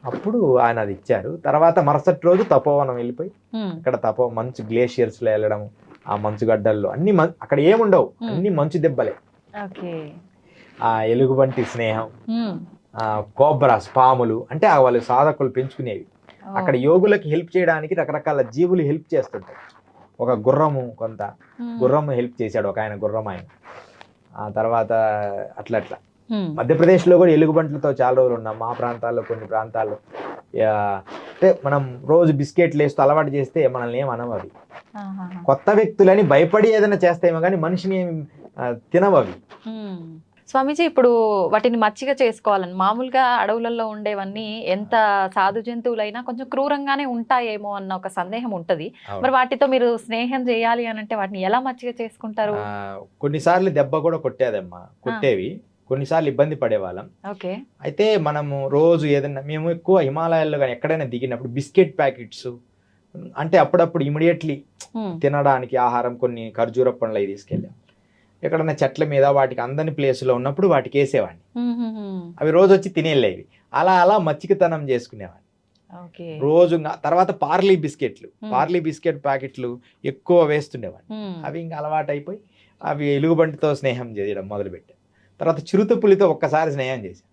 అప్పుడు ఆయన అది ఇచ్చారు. తర్వాత మరుసటి రోజు తపోవనం వెళ్ళిపోయి అక్కడ మంచు గ్లేషియర్స్ లో వెళ్ళడం, ఆ మంచు గడ్డల్లో అన్ని అక్కడ ఏముండవు, అన్ని మంచు దెబ్బలే. ఆ ఎలుగుబంటి స్నేహం, కోబ్రాస్ పాములు, అంటే వాళ్ళు సాధకులు పెంచుకునేవి. అక్కడ యోగులకి హెల్ప్ చేయడానికి రకరకాల జీవులు హెల్ప్ చేస్తుంటాయి. ఒక గుర్రము హెల్ప్ చేశాడు ఒక ఆయన, గుర్రం ఆయన. ఆ తర్వాత అట్లా మధ్యప్రదేశ్లో కూడా ఎలుగుబంట్లతో చాలా రోజులు ఉన్నాం. మా ప్రాంతాల్లో కొన్ని ప్రాంతాల్లో అంటే మనం రోజు బిస్కెట్లు వేస్తూ అలవాటు చేస్తే మనల్ని ఏమనవు అవి. కొత్త వ్యక్తులని భయపడి ఏదైనా చేస్తాయేమో కానీ మనిషిని తినవు అవి. స్వామీజీ, ఇప్పుడు వాటిని మచ్చిగా చేసుకోవాలని, మామూలుగా అడవులలో ఉండేవన్నీ ఎంత సాధు జంతువులైనా కొంచెం క్రూరంగానే ఉంటాయేమో అన్న ఒక సందేహం ఉంటది. మరి వాటితో మీరు స్నేహం చేయాలి అని అంటే వాటిని ఎలా మచ్చిగా చేసుకుంటారు? కొన్నిసార్లు దెబ్బ కూడా కొట్టేవి, కొన్నిసార్లు ఇబ్బంది పడేవాళ్ళం. అయితే మనము రోజు ఏదైనా, మేము ఎక్కువ హిమాలయాల్లో కానీ ఎక్కడైనా దిగినప్పుడు బిస్కెట్ ప్యాకెట్స్, అంటే అప్పుడప్పుడు ఇమీడియట్లీ తినడానికి ఆహారం, కొన్ని ఖర్జూర పండ్లు అవి తీసుకెళ్ళాం. ఎక్కడన్నా చెట్ల మీద వాటికి అందని ప్లేస్లో ఉన్నప్పుడు వాటికి వేసేవాడిని. అవి రోజు వచ్చి తినేళ్ళేవి. అలా మచ్చికతనం చేసుకునేవాడిని రోజు. తర్వాత పార్లీ బిస్కెట్ ప్యాకెట్లు ఎక్కువ వేస్తుండేవాడిని. అవి ఇంకా అలవాటు అయిపోయి అవి ఎలుగుబంటితో స్నేహం చేయడం మొదలుపెట్టాను. తర్వాత చిరుతపులితో ఒక్కసారి స్నేహం చేశాను.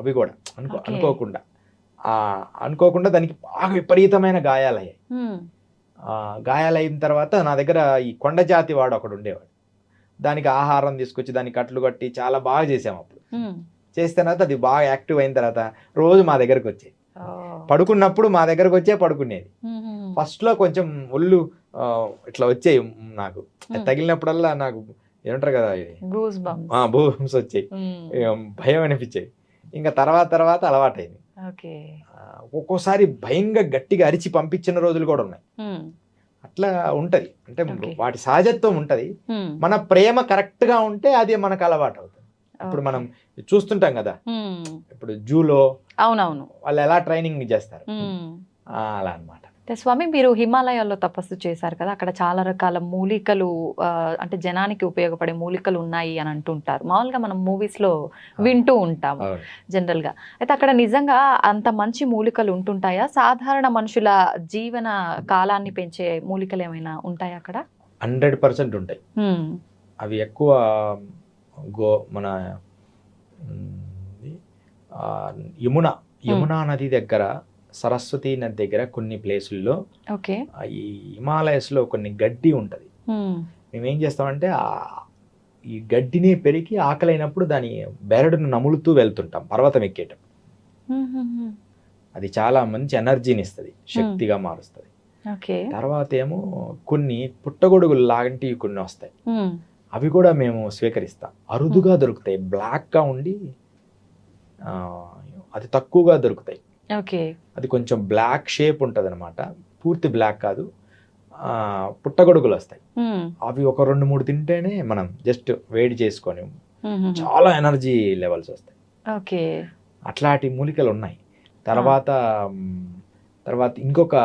అవి కూడా అనుకోకుండా దానికి బాగా విపరీతమైన గాయాలయ్యాయి. గాయాలైన తర్వాత నా దగ్గర ఈ కొండ జాతి వాడు ఒకడు ఉండేవాడు. దానికి ఆహారం తీసుకొచ్చి దానికి కట్లు కట్టి చాలా బాగా చేసాము. అప్పుడు చేసిన తర్వాత అది బాగా యాక్టివ్ అయిన తర్వాత రోజు మా దగ్గరకు వచ్చేది. పడుకున్నప్పుడు మా దగ్గరకు వచ్చే పడుకునేది. ఫస్ట్ లో కొంచెం ఒళ్ళు ఇట్లా వచ్చేవి, నాకు తగిలినప్పుడల్లా నాకు ఏమంటారు కదా, భూమ్స్ వచ్చాయి, భయం అనిపించేది. ఇంకా తర్వాత అలవాటైంది. ఒక్కోసారి భయంగా గట్టిగా అరిచి పంపించిన రోజులు కూడా ఉన్నాయి. అట్లా ఉంటది, అంటే వాటి సహజత్వం ఉంటది. మన ప్రేమ కరెక్ట్ గా ఉంటే అది మనకు అలవాటు అవుతుంది. ఇప్పుడు మనం చూస్తుంటాం కదా, ఇప్పుడు జూలో వాళ్ళు ఎలా ట్రైనింగ్ చేస్తారు, అలా అన్నమాట. స్వామి, మీరు హిమాలయాల్లో తపస్సు చేశారు కదా, అక్కడ చాలా రకాల మూలికలు, అంటే జనానికి ఉపయోగపడే మూలికలు ఉన్నాయి అని అంటుంటారు. మామూలుగా మనం మూవీస్ లో వింటూ ఉంటాం జనరల్ గా. అయితే అక్కడ నిజంగా అంత మంచి మూలికలు ఉంటుంటాయా? సాధారణ మనుషుల జీవన కాలాన్ని పెంచే మూలికలు ఏమైనా ఉంటాయా అక్కడ? 100% ఉంటాయి. అవి ఎక్కువ మన యమునా నది దగ్గర, సరస్వతి నది దగ్గర కొన్ని ప్లేసుల్లో ఓకే ఈ హిమాలయస్లో కొన్ని గడ్డి ఉంటుంది. మేము ఏం చేస్తామంటే ఈ గడ్డిని పెరిగి ఆకలైనప్పుడు దాని బెరడును నములుతూ వెళ్తుంటాం పర్వతం ఎక్కేటప్పుడు. అది చాలా మంచి ఎనర్జీని ఇస్తుంది, శక్తిగా మారుస్తుంది. తర్వాత ఏమో కొన్ని పుట్టగొడుగులు లాంటివి కొన్ని వస్తాయి, అవి కూడా మేము స్వీకరిస్తాం. అరుదుగా దొరుకుతాయి, బ్లాక్గా ఉండి అది తక్కువగా దొరుకుతాయి. అది కొంచెం బ్లాక్ షేప్ ఉంటుంది అనమాట, పూర్తి బ్లాక్ కాదు. పుట్టగొడుగులు వస్తాయి, అవి ఒక 2-3 తింటేనే మనం జస్ట్ వేడి చేసుకొని చాలా ఎనర్జీ లెవెల్స్ వస్తాయి. అట్లాంటి మూలికలు ఉన్నాయి. తర్వాత ఇంకొక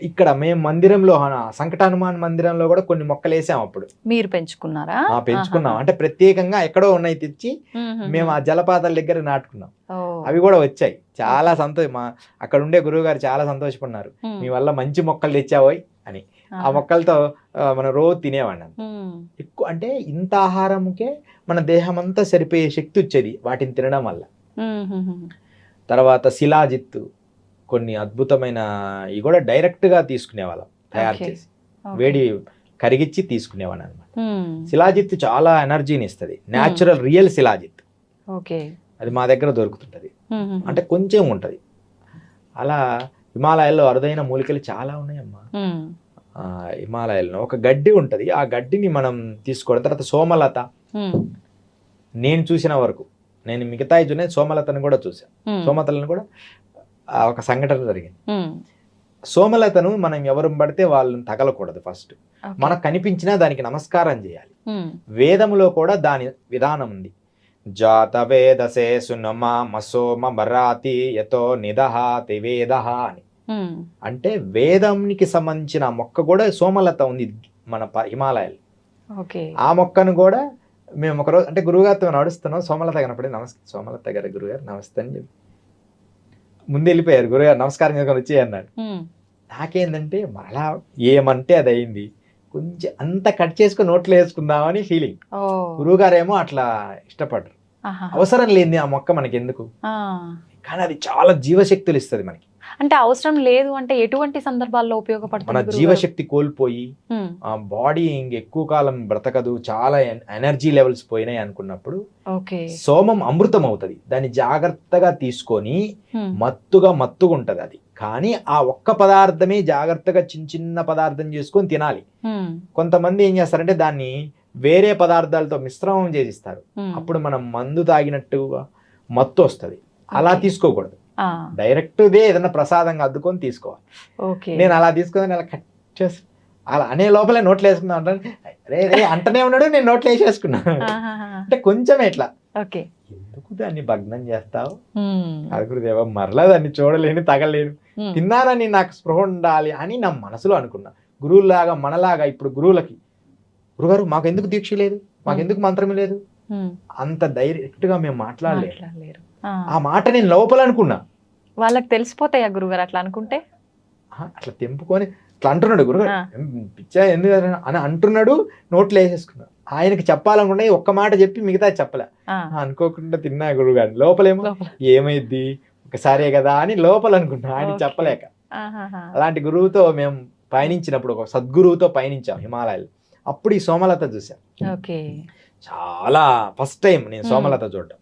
ఇక్కడ మేము మందిరంలో సంకట హనుమాన్ మందిరంలో కూడా కొన్ని మొక్కలు వేసాం. అప్పుడు మీరు పెంచుకున్నారా? పెంచుకున్నాం, అంటే ప్రత్యేకంగా ఎక్కడో ఉన్నాయి తెచ్చి మేము ఆ జలపాతాల దగ్గర నాటుకున్నాం. అవి కూడా వచ్చాయి. చాలా అక్కడ ఉండే గురువు గారు చాలా సంతోషపడినారు, మీ వల్ల మంచి మొక్కలు తెచ్చావోయ్ అని. ఆ మొక్కలతో మనం రోజు తినేవాడిని. ఎక్కువ అంటే ఇంత ఆహారంకే మన దేహం అంతా సరిపోయే శక్తి వచ్చేది వాటిని తినడం వల్ల. తర్వాత శిలాజిత్తు, కొన్ని అద్భుతమైన ఇవి కూడా డైరెక్ట్గా తీసుకునేవాళ్ళం, తయారు చేసి వేడి కరిగిచ్చి తీసుకునేవాళ్ళం అనమాట. శిలాజిత్తు చాలా ఎనర్జీని ఇస్తుంది, న్యాచురల్ రియల్ శిలాజిత్. అది మా దగ్గర దొరుకుతుంటది, అంటే కొంచెం ఉంటది. అలా హిమాలయాల్లో అరుదైన మూలికలు చాలా ఉన్నాయమ్మా. హిమాలయాల్లో ఒక గడ్డి ఉంటది, ఆ గడ్డిని మనం తీసుకోవడం. తర్వాత సోమలత, నేను చూసిన వరకు, నేను మిగతా సోమలతను కూడా చూసాను. సోమలతను కూడా ఒక సంఘటన జరిగింది. సోమలతను మనం ఎవరు పడితే వాళ్ళని తగలకూడదు. ఫస్ట్ మనకు కనిపించినా దానికి నమస్కారం చేయాలి. వేదములో కూడా దాని విధానం ఉంది. జాత వేదసే సునమా మసోమ బరాతి యతో నిదహాతి వేదః అని. అంటే వేదంకి సంబంధించిన మొక్క కూడా సోమలత ఉంది మన హిమాలయాలు. ఆ మొక్కను కూడా మేము ఒకరోజు అంటే గురువుగారితో నడుస్తున్నాం, సోమలత కనపడి సోమలత గారి గురుగారు నమస్తే అని చెప్పి ముందు వెళ్ళిపోయారు. గురుగారు నమస్కారం చేసుకొని వచ్చి అన్నాడు. నాకేందంటే మళ్ళా ఏమంటే అది అయింది, కొంచెం అంత కట్ చేసుకుని నోట్లో వేసుకుందామని ఫీలింగ్. గురువుగారు ఏమో అట్లా ఇష్టపడరు, అవసరం లేని ఆ మొక్క మనకి ఎందుకు, కానీ అది చాలా జీవశక్తులు ఇస్తుంది మనకి. అంటే అవసరం లేదు అంటే ఎటువంటి సందర్భాల్లో ఉపయోగపడుతుంది? మన జీవశక్తి కోల్పోయి ఆ బాడీ ఇంకెక్కువ కాలం బ్రతకదు, చాలా ఎనర్జీ లెవెల్స్ పోయినాయి అనుకున్నప్పుడు సోమం అమృతం అవుతుంది. దాన్ని జాగ్రత్తగా తీసుకొని మత్తుగా ఉంటది అది. కానీ ఆ ఒక్క పదార్థమే జాగ్రత్తగా చిన్న పదార్థం చేసుకొని తినాలి. కొంతమంది ఏం చేస్తారంటే దాన్ని వేరే పదార్థాలతో మిశ్రమం చేసిస్తారు, అప్పుడు మనం మందు తాగినట్టుగా మత్తు వస్తుంది. అలా తీసుకోకూడదు, డైరెక్ట్ ఏదైనా ప్రసాదంగా అద్దుకొని తీసుకోవాలి. నేను అలా తీసుకొని అలా కట్ చేసి అలా అనే లోపలే నోట్లు వేసుకున్నా రే అంటనే ఉన్నాడు, నేను నోట్లు వేసేసుకున్నాను. అంటే కొంచెం ఎట్లా ఎందుకు దాన్ని భగ్నం చేస్తావు అడుగుదేవా, మరలా దాన్ని చూడలేను, తగలేను, తిన్నానని నాకు స్పృహ ఉండాలి అని నా మనసులో అనుకున్నా. గురువులాగా మనలాగా ఇప్పుడు గురువులకి, గురుగారు మాకు ఎందుకు దీక్ష లేదు, మాకెందుకు మంత్రం లేదు, అంత డైరెక్ట్ గా మేము మాట్లాడలేరు. ఆ మాట నేను లోపల అనుకున్నా. వాళ్ళకి తెలిసిపోతాయా గురుగారు అట్లా అనుకుంటే? అట్లా తెంపుకొని అట్లా అంటున్నాడు గురుగారు, పిచ్చా ఎందుకు అని అంటున్నాడు, నోట్లు వేసేసుకున్నా. ఆయనకి చెప్పాలనుకున్నా ఒక్క మాట చెప్పి మిగతా చెప్పలే, అనుకోకుండా తిన్నా గురుగారు. లోపలేమో ఏమైద్ది ఒకసారే కదా అని లోపల అనుకున్నా, ఆయన చెప్పలేక. అలాంటి గురువుతో మేము పయనించినప్పుడు, ఒక సద్గురువుతో పయనించాం హిమాలయాలు. అప్పుడు ఈ సోమలత చూసాం. చాలా ఫస్ట్ టైం నేను సోమలత చూడటం.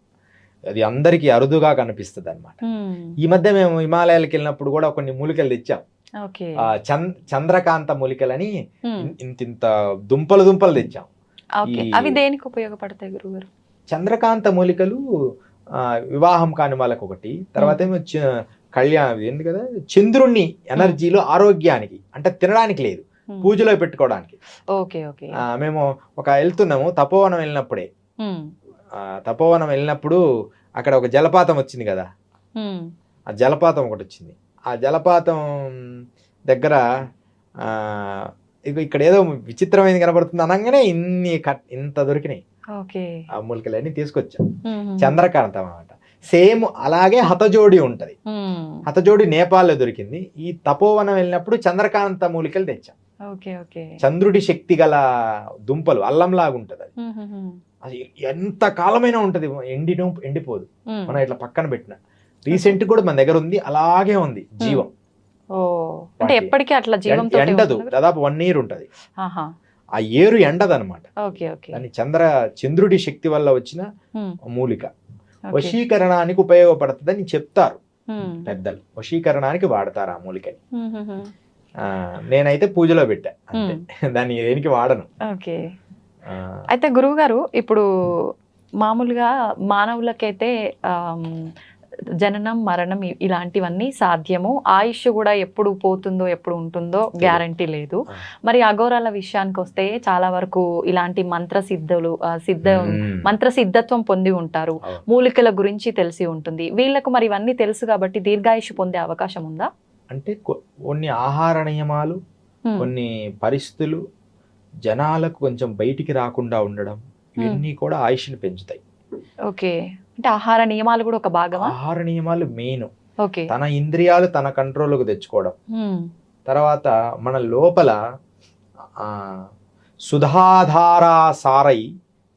అది అందరికీ అరుదుగా కనిపిస్తుంది అనమాట. ఈ మధ్య మేము హిమాలయాలకు వెళ్ళినప్పుడు కూడా కొన్ని మూలికలు తెచ్చాం. చంద్రకాంత మూలికలని ఇంత దుంపలు తెచ్చాం. అవి దేనికి ఉపయోగపడతాయి గురుగారు? చంద్రకాంత మూలికలు వివాహం కాని వాళ్ళకి ఒకటి, తర్వాత ఏమో కళ్యాణం ఏంటి కదా, చంద్రుణ్ణి ఎనర్జీలో ఆరోగ్యానికి, అంటే తినడానికి లేదు, పూజలో పెట్టుకోవడానికి. మేము వెళ్తున్నాము తపోవనం వెళ్ళినప్పుడే, తపోవనం వెళ్ళినప్పుడు అక్కడ ఒక జలపాతం వచ్చింది కదా, ఆ జలపాతం ఒకటి వచ్చింది. ఆ జలపాతం దగ్గర ఇక్కడ ఏదో విచిత్రమైనది కనబడుతుంది అనగానే ఇంత దొరికినాయి. ఆ మూలికలన్నీ తీసుకొచ్చాం. చంద్రకాంతం అన్నమాట. సేమ్ అలాగే హతజోడి ఉంటది. హతజోడి నేపాల్లో దొరికింది. ఈ తపోవనం వెళ్ళినప్పుడు చంద్రకాంత మూలికలు తెచ్చాం. చంద్రుడి శక్తి గల దుంపలు, అల్లంలాగా ఉంటది అది. అది ఎంత కాలమైనా ఉంటది, ఎండిపోదు. మనం ఇట్లా పక్కన పెట్టిన రీసెంట్ కూడా మన దగ్గర ఉంది, అలాగే ఉంది జీవం. అంటే ఎప్పటికీ అట్లా జీవంతో ఎండదు, దాదాపు 1 year ఉంటది. ఆ ఏరు ఎండదనమాట. దాన్ని చంద్రుడి శక్తి వల్ల వచ్చిన మూలిక. వశీకరణానికి ఉపయోగపడుతుందని చెప్తారు పెద్దలు. వశీకరణానికి వాడతారు ఆ మూలికని. నేనైతే పూజలో పెట్టా అంతే, దాన్ని దేనికి వాడను. అయితే గురువు గారు, ఇప్పుడు మామూలుగా మానవులకైతే జననం మరణం ఇలాంటివన్నీ సాధ్యము, ఆయుష్ కూడా ఎప్పుడు పోతుందో ఎప్పుడు ఉంటుందో గ్యారంటీ లేదు. మరి అఘోరాల విషయానికి వస్తే చాలా వరకు ఇలాంటి మంత్రసిద్ధత్వం పొంది ఉంటారు, మూలికల గురించి తెలిసి ఉంటుంది వీళ్ళకు. మరి ఇవన్నీ తెలుసు కాబట్టి దీర్ఘాయుష్ పొందే అవకాశం ఉందా? అంటే కొన్ని ఆహార నియమాలు, కొన్ని పరిస్థితులు జనాలకు కొంచెం బయటికి రాకుండా ఉండడం, ఇవన్నీ కూడా ఆయుష్ని పెంచుతాయి. అంటే ఆహార నియమాలు కూడా ఒక భాగమా? ఆహార నియమాలు మెయిన్. తన ఇంద్రియాలు తన కంట్రోల్లోకి తెచ్చుకోవడం. తర్వాత మన లోపల సుధాధారా సారై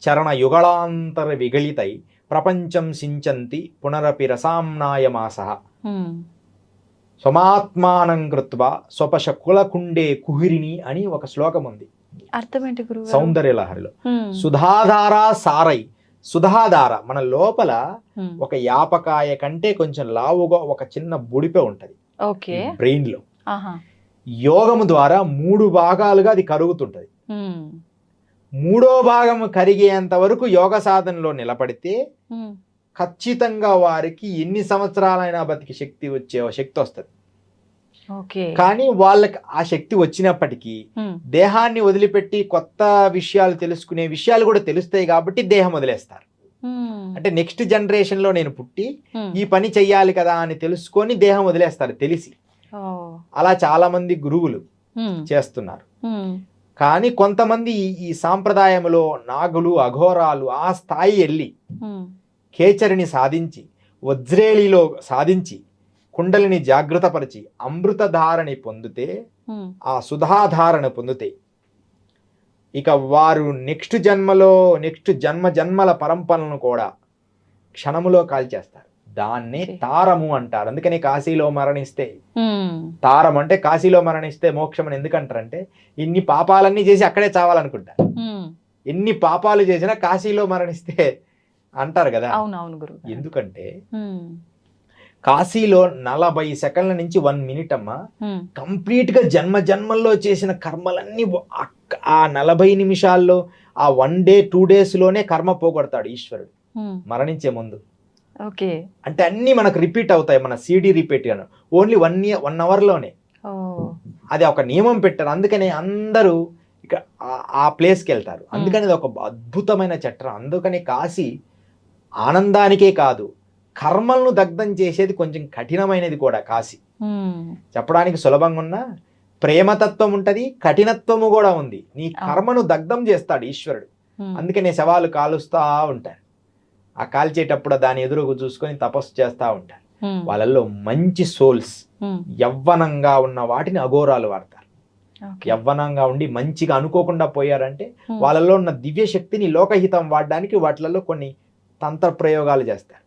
చరణ యుగళాంతర విగళితై ప్రపంచం సించంతి పునరపి రసాంనాయమాసః స్వమాత్మానం కృత్వా స్వపశ కులకుండే కుహిరిని అని ఒక శ్లోకం ఉంది. అర్థమేంటి గురువు? సౌందర్యలహరిలో సుధాధారా సారై. సుధాధార మన లోపల ఒక యాపకాయ కంటే కొంచెం లావుగా ఒక చిన్న బుడిపే ఉంటది బ్రెయిన్ లో. యోగము ద్వారా 3 భాగాలుగా అది కరుగుతుంటది. 3వ భాగం కరిగేంత వరకు యోగ సాధనలో నిలబడితే ఖచ్చితంగా వారికి ఎన్ని సంవత్సరాలైనా బతికి శక్తి వస్తుంది. కానీ వాళ్ళకి ఆ శక్తి వచ్చినప్పటికీ దేహాన్ని వదిలిపెట్టి కొత్త విషయాలు తెలుసుకునే విషయాలు కూడా తెలుస్తాయి కాబట్టి దేహం వదిలేస్తారు. అంటే నెక్స్ట్ జనరేషన్ లో నేను పుట్టి ఈ పని చెయ్యాలి కదా అని తెలుసుకొని దేహం వదిలేస్తారు తెలిసి. అలా చాలా మంది గురువులు చేస్తున్నారు. కానీ కొంతమంది ఈ సాంప్రదాయంలో నాగులు అఘోరాలు ఆ స్థాయి వెళ్ళి కేచరిని సాధించి వజ్రేలిలో సాధించి కుండలిని జాగృతపరిచి అమృతధారని పొందితే, ఆ సుధాధారణ పొందితే ఇక వారు నెక్స్ట్ జన్మల పరంపరలను కూడా క్షణములో కాల్చేస్తారు. దాన్నే తారము అంటారు. అందుకని కాశీలో మరణిస్తే తారం అంటే కాశీలో మరణిస్తే మోక్షం అని ఎందుకంటారంటే ఇన్ని పాపాలన్నీ చేసి అక్కడే చావాలనుకుంటారు. ఎన్ని పాపాలు చేసినా కాశీలో మరణిస్తే అంటారు కదా. ఎందుకంటే కాశీలో 40 సెకండ్ల నుంచి 1 minute అమ్మ కంప్లీట్ గా జన్మల్లో చేసిన కర్మలన్నీ ఆ 40 నిమిషాల్లో, ఆ 1 day 2 days లోనే కర్మ పోగొడతాడు ఈశ్వరుడు మరణించే ముందు. అంటే అన్ని మనకు రిపీట్ అవుతాయి, మన సిడి రిపీట్ గాను. ఓన్లీ 1 hour లోనే. అది ఒక నియమం పెట్టారు. అందుకనే అందరూ ఇక ఆ ప్లేస్కి వెళ్తారు. అందుకని అది ఒక అద్భుతమైన చట్టం. అందుకని కాశీ ఆనందానికే కాదు, కర్మలను దగ్ధం చేసేది కొంచెం కఠినమైనది కూడా కాశీ. చెప్పడానికి సులభంగా ఉన్న ప్రేమతత్వం ఉంటది, కఠినత్వము కూడా ఉంది. నీ కర్మను దగ్ధం చేస్తాడు ఈశ్వరుడు. అందుకనే శవాలు కాలుస్తా ఉంటారు. ఆ కాల్చేటప్పుడు దాని ఎదురుగు చూసుకొని తపస్సు చేస్తా ఉంటారు. వాళ్ళల్లో మంచి సోల్స్, యవ్వనంగా ఉన్న వాటిని అఘోరాలు వాడతారు. యవ్వనంగా ఉండి మంచిగా అనుకోకుండా పోయారంటే వాళ్ళలో ఉన్న దివ్య శక్తిని లోకహితం వాడడానికి వాటిలలో కొన్ని తంత్ర ప్రయోగాలు చేస్తారు.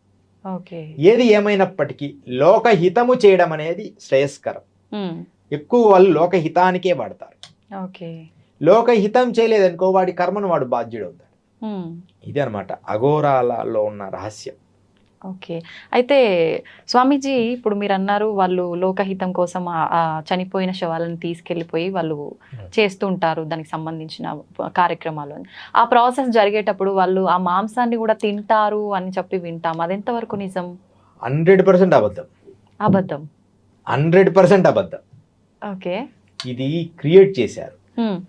ఏది ఏమైనప్పటికీ లోకహితము చేయడం అనేది శ్రేయస్కరం. ఎక్కువ వాళ్ళు లోకహితానికే వాడతారు. లోకహితం చేయలేదనుకో వాడి కర్మను వాడు బాధ్యుడవుతాడు. ఇది అనమాట అఘోరాలలో ఉన్న రహస్యం. అయితే స్వామీజీ, ఇప్పుడు మీరు అన్నారు వాళ్ళు లోకహితం కోసం చనిపోయిన శవాలను తీసుకెళ్ళిపోయి వాళ్ళు చేస్తూ ఉంటారు దానికి సంబంధించిన కార్యక్రమాలు. ఆ ప్రాసెస్ జరిగేటప్పుడు వాళ్ళు ఆ మాంసాన్ని కూడా తింటారు అని చెప్పి వింటాం. అదెంతవరకు నిజం? 100% అబద్ధం. 100% అబద్ధం. ఇది క్రియేట్ చేశారు.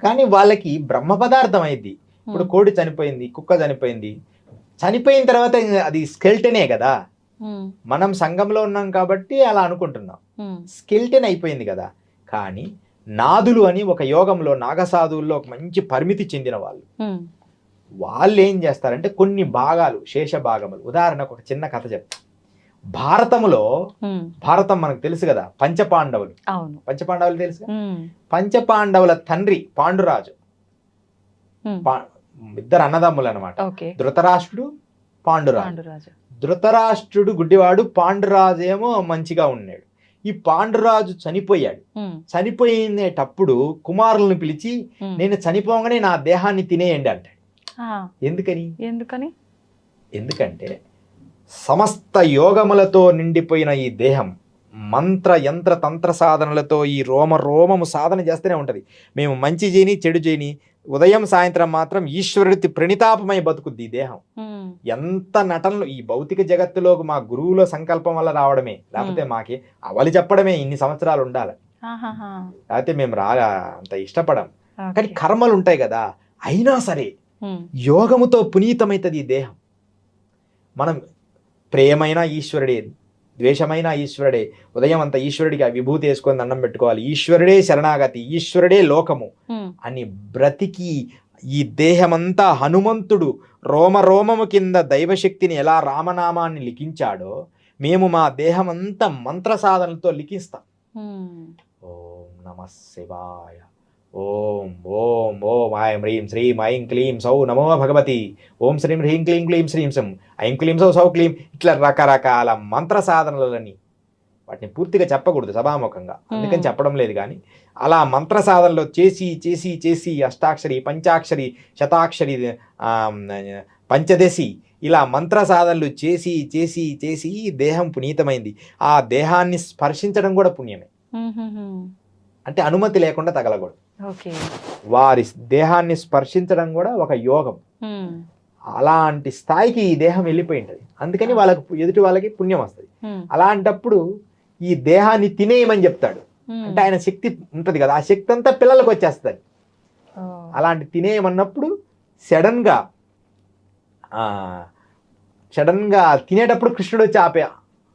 కానీ వాళ్ళకి బ్రహ్మ పదార్థం అయింది. ఇప్పుడు కోడి చనిపోయింది, కుక్క చనిపోయింది, చనిపోయిన తర్వాత అది స్కెల్టనే కదా. మనం సంఘంలో ఉన్నాం కాబట్టి అలా అనుకుంటున్నాం, స్కెల్టన్ అయిపోయింది కదా. కానీ నాదులు అని ఒక యోగంలో నాగసాధువుల్లో ఒక మంచి పరిమితి చెందిన వాళ్ళు ఏం చేస్తారంటే కొన్ని భాగాలు, శేష భాగములు, ఉదాహరణకు ఒక చిన్న కథ చెప్తా. భారతం మనకు తెలుసు కదా, పంచపాండవులు. పంచపాండవులు తెలుసు. పంచపాండవుల తండ్రి పాండురాజు ఇద్దరు అన్నదమ్ములు అనమాట. ఓకే. ధృతరాష్ట్రుడు, పాండురాజు. పాండురాజు. ధృతరాష్ట్రుడు గుడ్డివాడు, పాండురాజు ఏమో మంచిగా ఉన్నాడు. ఈ పాండురాజు చనిపోయాడు. చనిపోయినప్పుడు కుమారులను పిలిచి నేను చనిపోగానే నా దేహాన్ని తినేయండి అంటాడు. ఎందుకని? ఎందుకంటే సమస్త యోగములతో నిండిపోయిన ఈ దేహం మంత్ర యంత్ర తంత్ర సాధనలతో ఈ రోమము సాధన చేస్తూనే ఉంటుంది. మేము మంచి చేయని చెడు చేయని ఉదయం సాయంత్రం మాత్రం ఈశ్వరుడి ప్రణితాపమై బతుకుద్ది ఈ దేహం. ఎంత నటనలు ఈ భౌతిక జగత్తులో మా గురువుల సంకల్పం వల్ల రావడమే, లేకపోతే మాకి అవలి చెప్పడమే ఇన్ని సంవత్సరాలు ఉండాలి, లేకపోతే మేము అంత ఇష్టపడం. కానీ కర్మలు ఉంటాయి కదా, అయినా సరే యోగముతో పునీతమైతుంది ఈ దేహం. మనం ప్రేమైన ఈశ్వరుడే, ద్వేషమైన ఈశ్వరుడే, ఉదయం అంతా ఈశ్వరుడికి ఆ విభూతి వేసుకొని దండం పెట్టుకోవాలి, ఈశ్వరుడే శరణాగతి, ఈశ్వరుడే లోకము అని బ్రతికి ఈ దేహమంతా హనుమంతుడు రోమము కింద దైవశక్తిని ఎలా రామనామాన్ని లిఖించాడో మేము మా దేహమంతా మంత్ర సాధనలతో లిఖిస్తాం. ఓం నమః శివాయ, ఓం ఓం ఓం ఐం హ్రీం శ్రీం ఐం క్లీం సౌ నమో భగవతి, ఓం శ్రీం హ్రీం క్లీం క్లీం శ్రీం సం ఐం క్లీం సౌ సౌ క్లీం, ఇట్లా రకరకాల మంత్ర సాధనలని వాటిని పూర్తిగా చెప్పకూడదు సభాముఖంగా, అందుకని చెప్పడం లేదు. కానీ అలా మంత్ర సాధనలో చేసి చేసి చేసి అష్టాక్షరి, పంచాక్షరి, శతాక్షరి, పంచదశి ఇలా మంత్ర సాధనలు చేసి చేసి చేసి దేహం పునీతమైంది. ఆ దేహాన్ని స్పర్శించడం కూడా పుణ్యమే, అంటే అనుమతి లేకుండా తగలకూడదు. వారి దేహాన్ని స్పర్శించడం కూడా ఒక యోగం. అలాంటి స్థాయికి ఈ దేహం వెళ్ళిపోయి ఉంటుంది. అందుకని ఎదుటి వాళ్ళకి పుణ్యం వస్తుంది. అలాంటప్పుడు ఈ దేహాన్ని తినేయమని చెప్తాడు. అంటే ఆయన శక్తి ఉంటది కదా, ఆ శక్తి అంతా పిల్లలకు వచ్చేస్తుంది. అలాంటి తినేయమన్నప్పుడు సడన్ గా తినేటప్పుడు కృష్ణుడు వచ్చి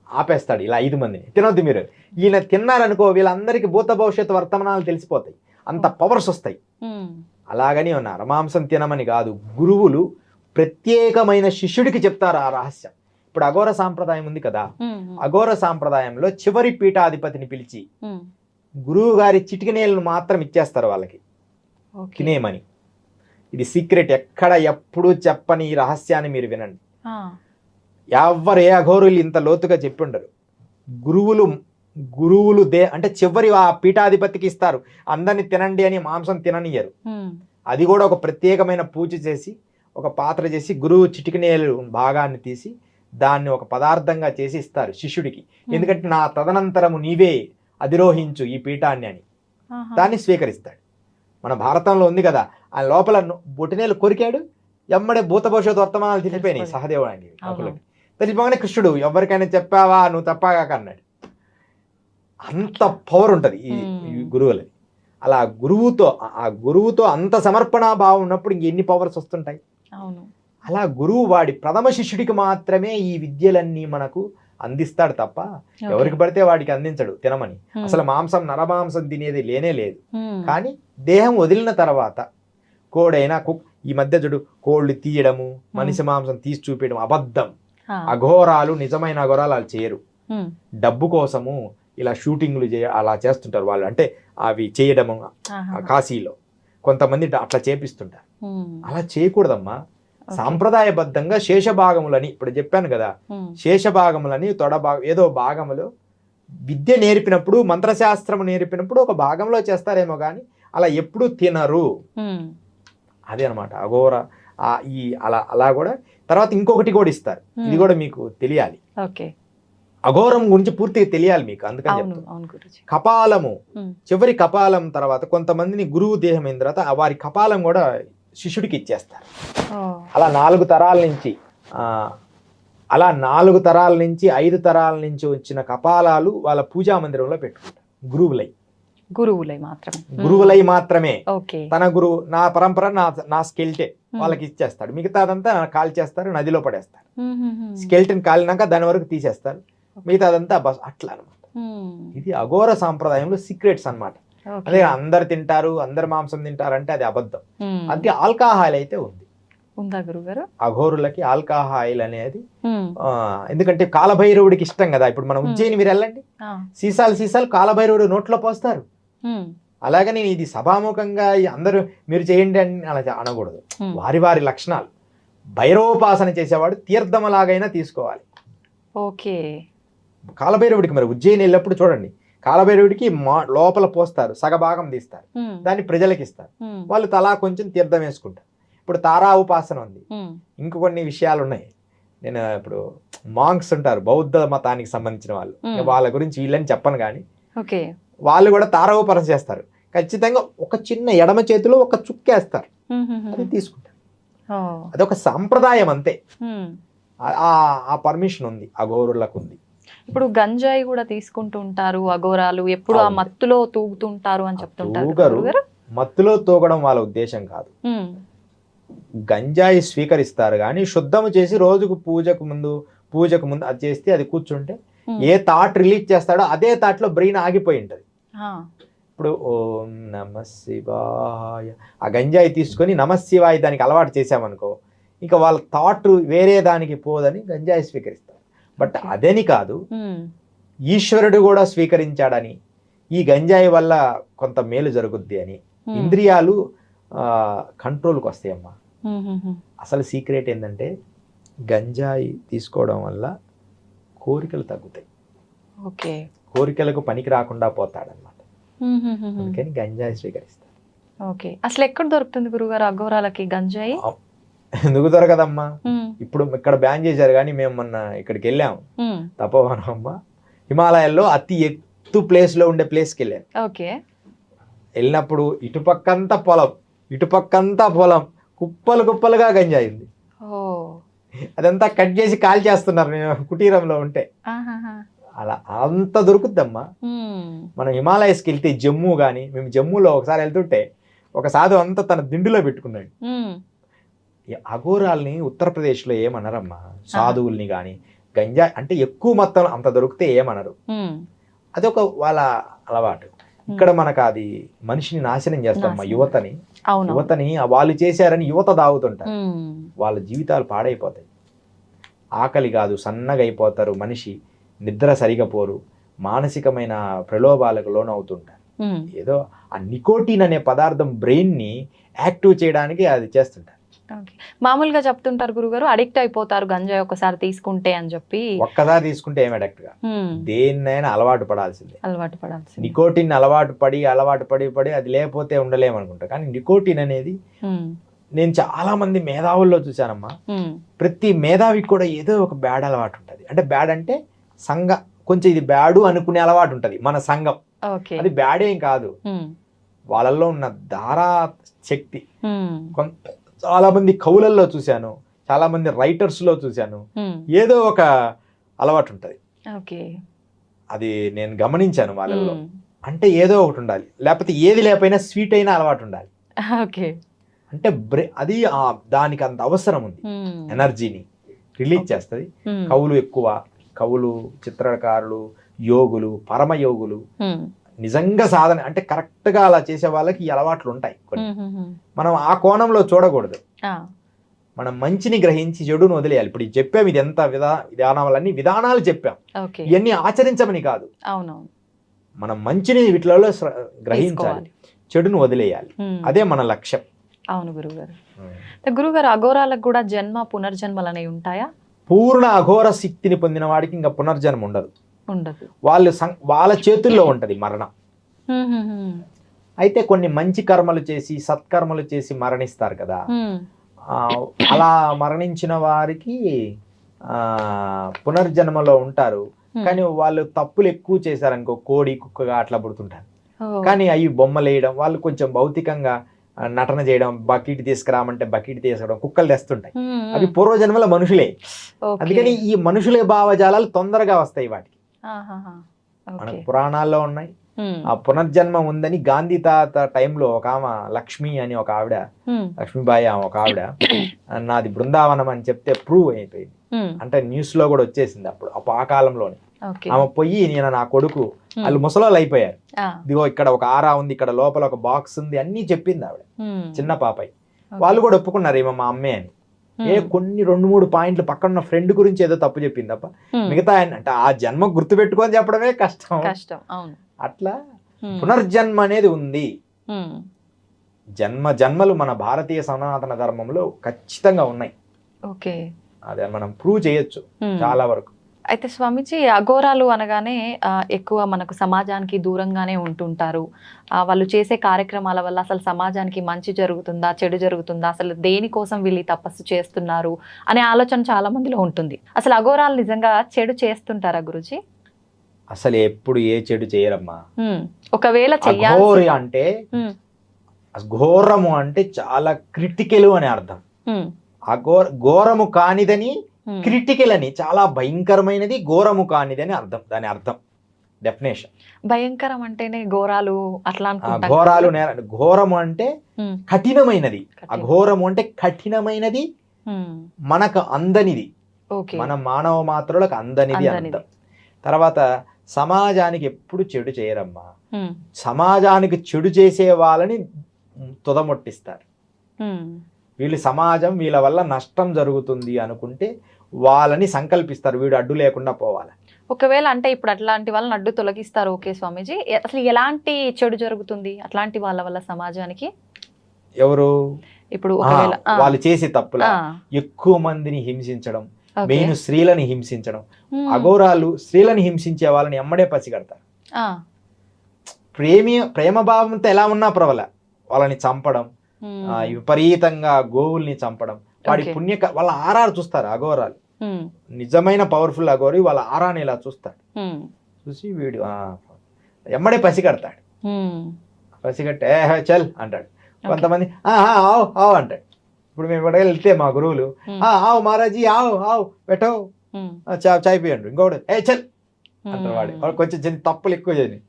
ఆపేస్తాడు. ఇలా 5 మందిని తినొద్దు మీరు, ఈయన తిన్నారనుకో వీళ్ళందరికీ భూత భవిష్యత్తు వర్తమానాలు తెలిసిపోతాయి, అంత పవర్స్ వస్తాయి. అలాగని నరమాంసం తినమని కాదు, గురువులు ప్రత్యేకమైన శిష్యుడికి చెప్తారు ఆ రహస్యం. ఇప్పుడు అఘోర సాంప్రదాయం ఉంది కదా, అఘోర సాంప్రదాయంలో చివరి పీఠాధిపతిని పిలిచి గురువు గారి చిటికినేలను మాత్రం ఇచ్చేస్తారు వాళ్ళకి తినేమని. ఇది సీక్రెట్, ఎప్పుడూ చెప్పని ఈ రహస్యాన్ని మీరు వినండి. ఏ అఘోరులు ఇంత లోతుగా చెప్పి ఉండరు. గురువులు అంటే చివరి ఆ పీఠాధిపతికి ఇస్తారు, అందరిని తినండి అని మాంసం తిననియరు. అది కూడా ఒక ప్రత్యేకమైన పూజ చేసి ఒక పాత్ర చేసి గురువు చిటికినేలు భాగాన్ని తీసి దాన్ని ఒక పదార్థంగా చేసి ఇస్తారు శిష్యుడికి. ఎందుకంటే నా తదనంతరము నీవే అధిరోహించు ఈ పీఠాన్ని అని దాన్ని స్వీకరిస్తాడు. మన భారతంలో ఉంది కదా, ఆ లోపల బొటినేలు కొరికాడు, ఎమ్మడే భూత భవిష్యత్తు వర్తమానాలు తెలిసిపోయినాయి సహదేవుడికి. తెలిసిపోగానే కృష్ణుడు ఎవరికైనా చెప్పావా నువ్వు తప్పాగాక అన్నాడు. అంత పవర్ ఉంటుంది ఈ గురువులది. అలా గురువుతో అంత సమర్పణా భావం ఉన్నప్పుడు ఇంకెన్ని పవర్స్ వస్తుంటాయి. అలా గురువు వాడి ప్రథమ శిష్యుడికి మాత్రమే ఈ విద్యలన్నీ మనకు అందిస్తాడు తప్ప ఎవరికి పడితే వాడికి అందించడు తినమని. అసలు నరమాంసం తినేది లేనే లేదు. కానీ దేహం వదిలిన తర్వాత కోడైనా ఈ మధ్య చూడు కోళ్ళు తీయడము, మనిషి మాంసం తీసి చూపించడం అబద్ధం. అఘోరాలు, నిజమైన అఘోరాలు వాళ్ళు చేయరు. డబ్బు కోసము ఇలా షూటింగ్లు అలా చేస్తుంటారు వాళ్ళు. అంటే అవి చేయడము కాశీలో కొంతమంది అట్లా చేపిస్తుంటారు. అలా చేయకూడదమ్మా. సాంప్రదాయబద్ధంగా శేషభాగములని ఇప్పుడు చెప్పాను కదా, శేషభాగములని ఏదో భాగములో విద్య నేర్పినప్పుడు, మంత్రశాస్త్రము నేర్పినప్పుడు ఒక భాగంలో చేస్తారేమో కానీ అలా ఎప్పుడు తినరు. అదే అనమాట అఘోర. అలా కూడా తర్వాత ఇంకొకటి కూడా ఇస్తారు, ఇది కూడా మీకు తెలియాలి. అఘోరం గురించి పూర్తిగా తెలియాలి మీకు, అందుకని చెప్తాను. కపాలము, చివరి కపాలం తర్వాత కొంతమందిని గురువు దేహం అయిన తర్వాత వారి కపాలం కూడా శిష్యుడికి ఇచ్చేస్తారు. అలా 4 తరాల నుంచి 5 తరాల నుంచి వచ్చిన కపాలాలు వాళ్ళ పూజా మందిరంలో పెట్టుకుంటారు. గురువులై మాత్రమే. తన గురువు నా పరంపర నా స్కెల్టే వాళ్ళకి ఇచ్చేస్తాడు. మిగతాదంతా కాల్ చేస్తారు, నదిలో పడేస్తారు. స్కెల్టన్ కాలినాక దాని వరకు తీసేస్తారు, మిగతాదంతా బస్ అట్లా అనమాట. ఇది అఘోర సాంప్రదాయంలో సీక్రెట్స్ అన్నమాట. అదే అందరు తింటారు, అందరు మాంసం తింటారు అంటే అది అబద్ధం. అది ఆల్కహాల్ అయితే ఉందా గురుగారు? అఘోరులకి ఆల్కహాయిల్ అనేది, ఎందుకంటే కాలభైరవుడికి ఇష్టం కదా. ఇప్పుడు మన ఉజ్జయిని మీరు వెళ్ళండి, సీసాలు కాలభైరవుడు నోట్లో పోస్తారు. అలాగని ఇది సభాముఖంగా అందరూ మీరు చేయండి అని అలా అనకూడదు. వారి వారి లక్షణాలు. భైరవోపాసన చేసేవాడు తీర్థమలాగైనా తీసుకోవాలి. ఓకే. కాలభైరవుడికి మరి ఉజ్జయిని వెళ్ళినప్పుడు చూడండి, కాలభైరవుడికి లోపల పోస్తారు, సగభాగం తీస్తారు, దాన్ని ప్రజలకు ఇస్తారు, వాళ్ళు తలా కొంచెం తీర్థం వేసుకుంటారు. ఇప్పుడు తారా ఉపాసన ఉంది, ఇంక కొన్ని విషయాలు ఉన్నాయి. నేను ఇప్పుడు మాంక్స్ ఉంటారు బౌద్ధ మతానికి సంబంధించిన వాళ్ళు, వాళ్ళ గురించి వీళ్ళని చెప్పను కానీ వాళ్ళు కూడా తారా ఉపాసన చేస్తారు. ఖచ్చితంగా ఒక చిన్న ఎడమ చేతిలో ఒక చుక్కేస్తారు, అది తీసుకుంటారు. అదొక సంప్రదాయం అంతే. ఆ పర్మిషన్ ఉంది, అఘోరులకు ఉంది. ఇప్పుడు గంజాయి కూడా తీసుకుంటూ ఉంటారు అఘోరాలు, ఎప్పుడు ఆ మత్తులో తూగుతుంటారు అని చెప్తుంటారు. మత్తులో తూగడం వాళ్ళ ఉద్దేశం కాదు. గంజాయి స్వీకరిస్తారు కానీ శుద్ధము చేసి రోజుకు పూజకు ముందు అది చేస్తే, అది కూర్చుంటే ఏ థాట్ రిలీజ్ చేస్తాడో అదే థాట్ లో బ్రెయిన్ ఆగిపోయి ఉంటది. ఇప్పుడు ఓం నమ శివాయ ఆ గంజాయి తీసుకొని నమ శివాయ దానికి అలవాటు చేసామనుకో, ఇంకా వాళ్ళ థాట్ వేరే దానికి పోదని గంజాయి స్వీకరిస్తారు. బట్ అదని కాదు, ఈశ్వరుడు కూడా స్వీకరించాడని, ఈ గంజాయి వల్ల కొంత మేలు జరుగుద్ది అని, ఇంద్రియాలు కంట్రోల్కి వస్తాయమ్మా. అసలు సీక్రెట్ ఏంటంటే గంజాయి తీసుకోవడం వల్ల కోరికలు తగ్గుతాయి. కోరికలకు పనికి రాకుండా పోతాడనమాట. అందుకని గంజాయి స్వీకరిస్తారు. ఓకే. అసలు ఎక్కడ దొరుకుతుంది గురుగారు అఘోరాలకి గంజాయి? ఎందుకు దొరకదమ్మా, ఇప్పుడు ఇక్కడ బ్యాన్ చేశారు కానీ మేము మొన్న ఇక్కడికి వెళ్ళాము తపోవనం అమ్మ, హిమాలయాల్లో అతి ఎత్తు ప్లేస్ లో ఉండే ప్లేస్కి వెళ్ళాను. వెళ్ళినప్పుడు ఇటుపక్కంతా పొలం కుప్పలు కుప్పలుగా గంజాయి ఉంది. అదంతా కట్ చేసి కాల్ చేస్తున్నారు నేను కుటీరంలో ఉంటే. అలా అంత దొరుకుద్దమ్మా. మనం హిమాలయస్కి వెళ్తే జమ్మూ కానీ, మేము జమ్మూలో ఒకసారి వెళ్తుంటే ఒక సాధు అంతా తన దిండులో పెట్టుకున్నాడు. అఘోరాల్ని ఉత్తరప్రదేశ్లో ఏమనరమ్మా, సాధువుల్ని కానీ గంజాయి అంటే ఎక్కువ మొత్తం అంత దొరికితే ఏమనరు, అదొక వాళ్ళ అలవాటు. ఇక్కడ మనకు అది మనిషిని నాశనం చేస్తాం. యువతని వాళ్ళు చేశారని యువత దాగుతుంటారు, వాళ్ళ జీవితాలు పాడైపోతాయి. ఆకలి కాదు సన్నగా అయిపోతారు, మనిషి నిద్ర సరిగా పోరు, మానసికమైన ప్రలోభాలకు లోనవుతుంటారు. ఏదో ఆ నికోటిన్ అనే పదార్థం బ్రెయిన్ ని యాక్టివ్ చేయడానికి అది చేస్తుంటారు. మామూలుగా చెప్తుంటారు గురుగారు, అడిక్ట్ అయిపోతారు గంజాయి ఒకసారి తీసుకుంటే అని చెప్పి. ఒక్కసారి తీసుకుంటే ఏం అడిక్ట్ గా, దేన్నైనా అలవాటు పడాల్సిందే. నికోటిన్ అలవాటు పడి అది లేకపోతే ఉండలేమనుకుంటా. కానీ నికోటిన్ అనేది నేను చాలా మంది మేధావుల్లో చూశానమ్మా, ప్రతి మేధావికి కూడా ఏదో ఒక బ్యాడ్ అలవాటు ఉంటుంది. అంటే బ్యాడ్ అంటే కొంచెం ఇది బ్యాడు అనుకునే అలవాటు ఉంటుంది మన సంఘం. అది బ్యాడేం కాదు, వాళ్ళల్లో ఉన్న ధారా శక్తి. చాలా మంది కవులల్లో చూశాను, చాలా మంది రైటర్స్ లో చూశాను, ఏదో ఒక అలవాటు ఉంటది. అది నేను గమనించాను వాళ్ళల్లో. అంటే ఏదో ఒకటి ఉండాలి, లేకపోతే ఏది లేకపోయినా స్వీట్ అయినా అలవాటు ఉండాలి. అంటే అది దానికి అంత అవసరం ఉంది, ఎనర్జీని రిలీజ్ చేస్తుంది. కవులు ఎక్కువ, కవులు, చిత్రకారులు, యోగులు, పరమ యోగులు, నిజంగా సాధన అంటే కరెక్ట్ గా అలా చేసే వాళ్ళకి ఈ అలవాట్లు ఉంటాయి. మనం ఆ కోణంలో చూడకూడదు, మనం మంచిని గ్రహించి చెడును వదిలేయాలి. ఇప్పుడు చెప్పాం, ఇది ఎంత విధానాలన్నీ విధానాలు చెప్పాం, ఇవన్నీ ఆచరించమని కాదు. మనం మంచిని వీటిలో గ్రహించాలి, చెడును వదిలేయాలి, అదే మన లక్ష్యం. అవును గురుగారు. గురుగారు అఘోరాలకు కూడా జన్మ పునర్జన్మలు అనేవి ఉంటాయా? పూర్ణ అఘోర శక్తిని పొందిన వాడికి ఇంకా పునర్జన్మ ఉండదు. వాళ్ళ చేతుల్లో ఉంటది మరణం. అయితే కొన్ని మంచి కర్మలు చేసి సత్కర్మలు చేసి మరణిస్తారు కదా, అలా మరణించిన వారికి పునర్జన్మలో ఉంటారు. కానీ వాళ్ళు తప్పులు ఎక్కువ చేశారనుకో, కోడి కుక్కగా అట్లా పుడుతుంటారు. కానీ అవి బొమ్మలు వేయడం, వాళ్ళు కొంచెం భౌతికంగా నటన చేయడం, బకెట్ తీసుకురామంటే బకెట్ తీసుకోవడం, కుక్కలు తెస్తుంటాయి, అవి పూర్వజన్మల మనుషులే. అందుకని ఈ మనుషులే భావజాలాలు తొందరగా వస్తాయి వాటికి. మన పురాణాల్లో ఉన్నాయి. ఆ పునర్జన్మ ఉందని గాంధీ తాత టైంలో ఒక ఆమె లక్ష్మి అని ఒక ఆవిడ, లక్ష్మీబాయి ఒక ఆవిడ, నాది బృందావనం అని చెప్తే ప్రూవ్ అయిపోయింది. అంటే న్యూస్ లో కూడా వచ్చేసింది అప్పుడు ఆ కాలంలోనే. ఆమె పోయి నేను నా కొడుకు, వాళ్ళు ముసలోళ్ళు అయిపోయారు, ఇదిగో ఇక్కడ ఒక ఆరా ఉంది, ఇక్కడ లోపల ఒక బాక్స్ ఉంది అన్ని చెప్పింది ఆవిడ, చిన్న పాపై. వాళ్ళు కూడా ఒప్పుకున్నారు ఏమో మా అమ్మే అని. కొన్ని 2-3 పాయింట్లు పక్కన ఉన్న ఫ్రెండ్ గురించి ఏదో తప్పు చెప్పింది తప్ప మిగతా అంటే ఆ జన్మ గుర్తు పెట్టుకొని చెప్పడమే కష్టం. అట్లా పునర్జన్మ అనేది ఉంది. జన్మలు మన భారతీయ సనాతన ధర్మంలో ఖచ్చితంగా ఉన్నాయి. ఓకే, అదే మనం ప్రూవ్ చేయొచ్చు చాలా వరకు. అయితే స్వామీజీ, అఘోరాలు అనగానే ఎక్కువ మనకు సమాజానికి దూరంగానే ఉంటుంటారు. వాళ్ళు చేసే కార్యక్రమాల వల్ల అసలు సమాజానికి మంచి జరుగుతుందా, చెడు జరుగుతుందా, అసలు దేనికోసం వీళ్ళు ఈ తపస్సు చేస్తున్నారు అనే ఆలోచన చాలా మందిలో ఉంటుంది. అసలు అఘోరాలు నిజంగా చెడు చేస్తుంటారా గురుజీ? అసలు ఎప్పుడు ఏ చెడు చేయరమ్మా. ఒకవేళ అఘోరి అంటే ఘోరము అంటే చాలా క్రిటికల్ అని అర్థం. ఘోరము కానిదని క్రిటికల్ అని, చాలా భయంకరమైనది, ఘోరము కానిదని అర్థం. దాని అర్థం డెఫినేషన్. భయంకరం అంటేనే ఘోరాలు అట్లా అనుకుంటా. ఘోరాలు ఘోరము అంటే కఠినమైనది, అఘోరము అంటే కఠినమైనది, మనకు అందనిది, మన మానవ మాత్రులకు అందనిది అర్థం. తర్వాత సమాజానికి ఎప్పుడు చెడు చేయరమ్మా. సమాజానికి చెడు చేసే వాళ్ళని తుదముట్టిస్తారు. వీళ్ళు సమాజం వీళ్ళ వల్ల నష్టం జరుగుతుంది అనుకుంటే వాళ్ళని సంకల్పిస్తారు, వీడు అడ్డు లేకుండా పోవాలి. ఒకవేళ అంటే ఇప్పుడు అట్లాంటి వాళ్ళని అడ్డు తొలగిస్తారు, ఓకే స్వామీజీ. అసలు ఎలాంటి చెడు జరుగుతుంది అట్లాంటి వాళ్ళ వల్ల సమాజానికి? ఎవరు ఇప్పుడు వాళ్ళు చేసే తప్పుల ఎక్కువ మందిని హింసించడం, మెయిన్ స్త్రీలని హింసించడం. అఘోరాలు స్త్రీలను హింసించే వాళ్ళని ఎమ్మడే పసిగడతారు. ప్రేమ భావంతో ఎలా ఉన్నా పర్వాల వాళ్ళని చంపడం, విపరీతంగా గోవుల్ని చంపడం, వాడి వాళ్ళ ఆరారు చూస్తారు అఘోరాలు. నిజమైన పవర్ఫుల్ అఘోరి వాళ్ళ ఆరాని ఇలా చూస్తాడు. చూసి వీడు ఎమ్మడే పసిగడతాడు. పసిగట్టే చల్ అంటాడు. కొంతమంది ఆవు అంటాడు. ఇప్పుడు మేము ఎక్కడికి వెళ్తే మా గురువులు ఆవు మహారాజీ ఆవు పెట్టో చాయ్ పోయండు. ఇంకోటి చల్ అంటారు. వాడు కొంచెం చిన్న తప్పులు ఎక్కువ చేయని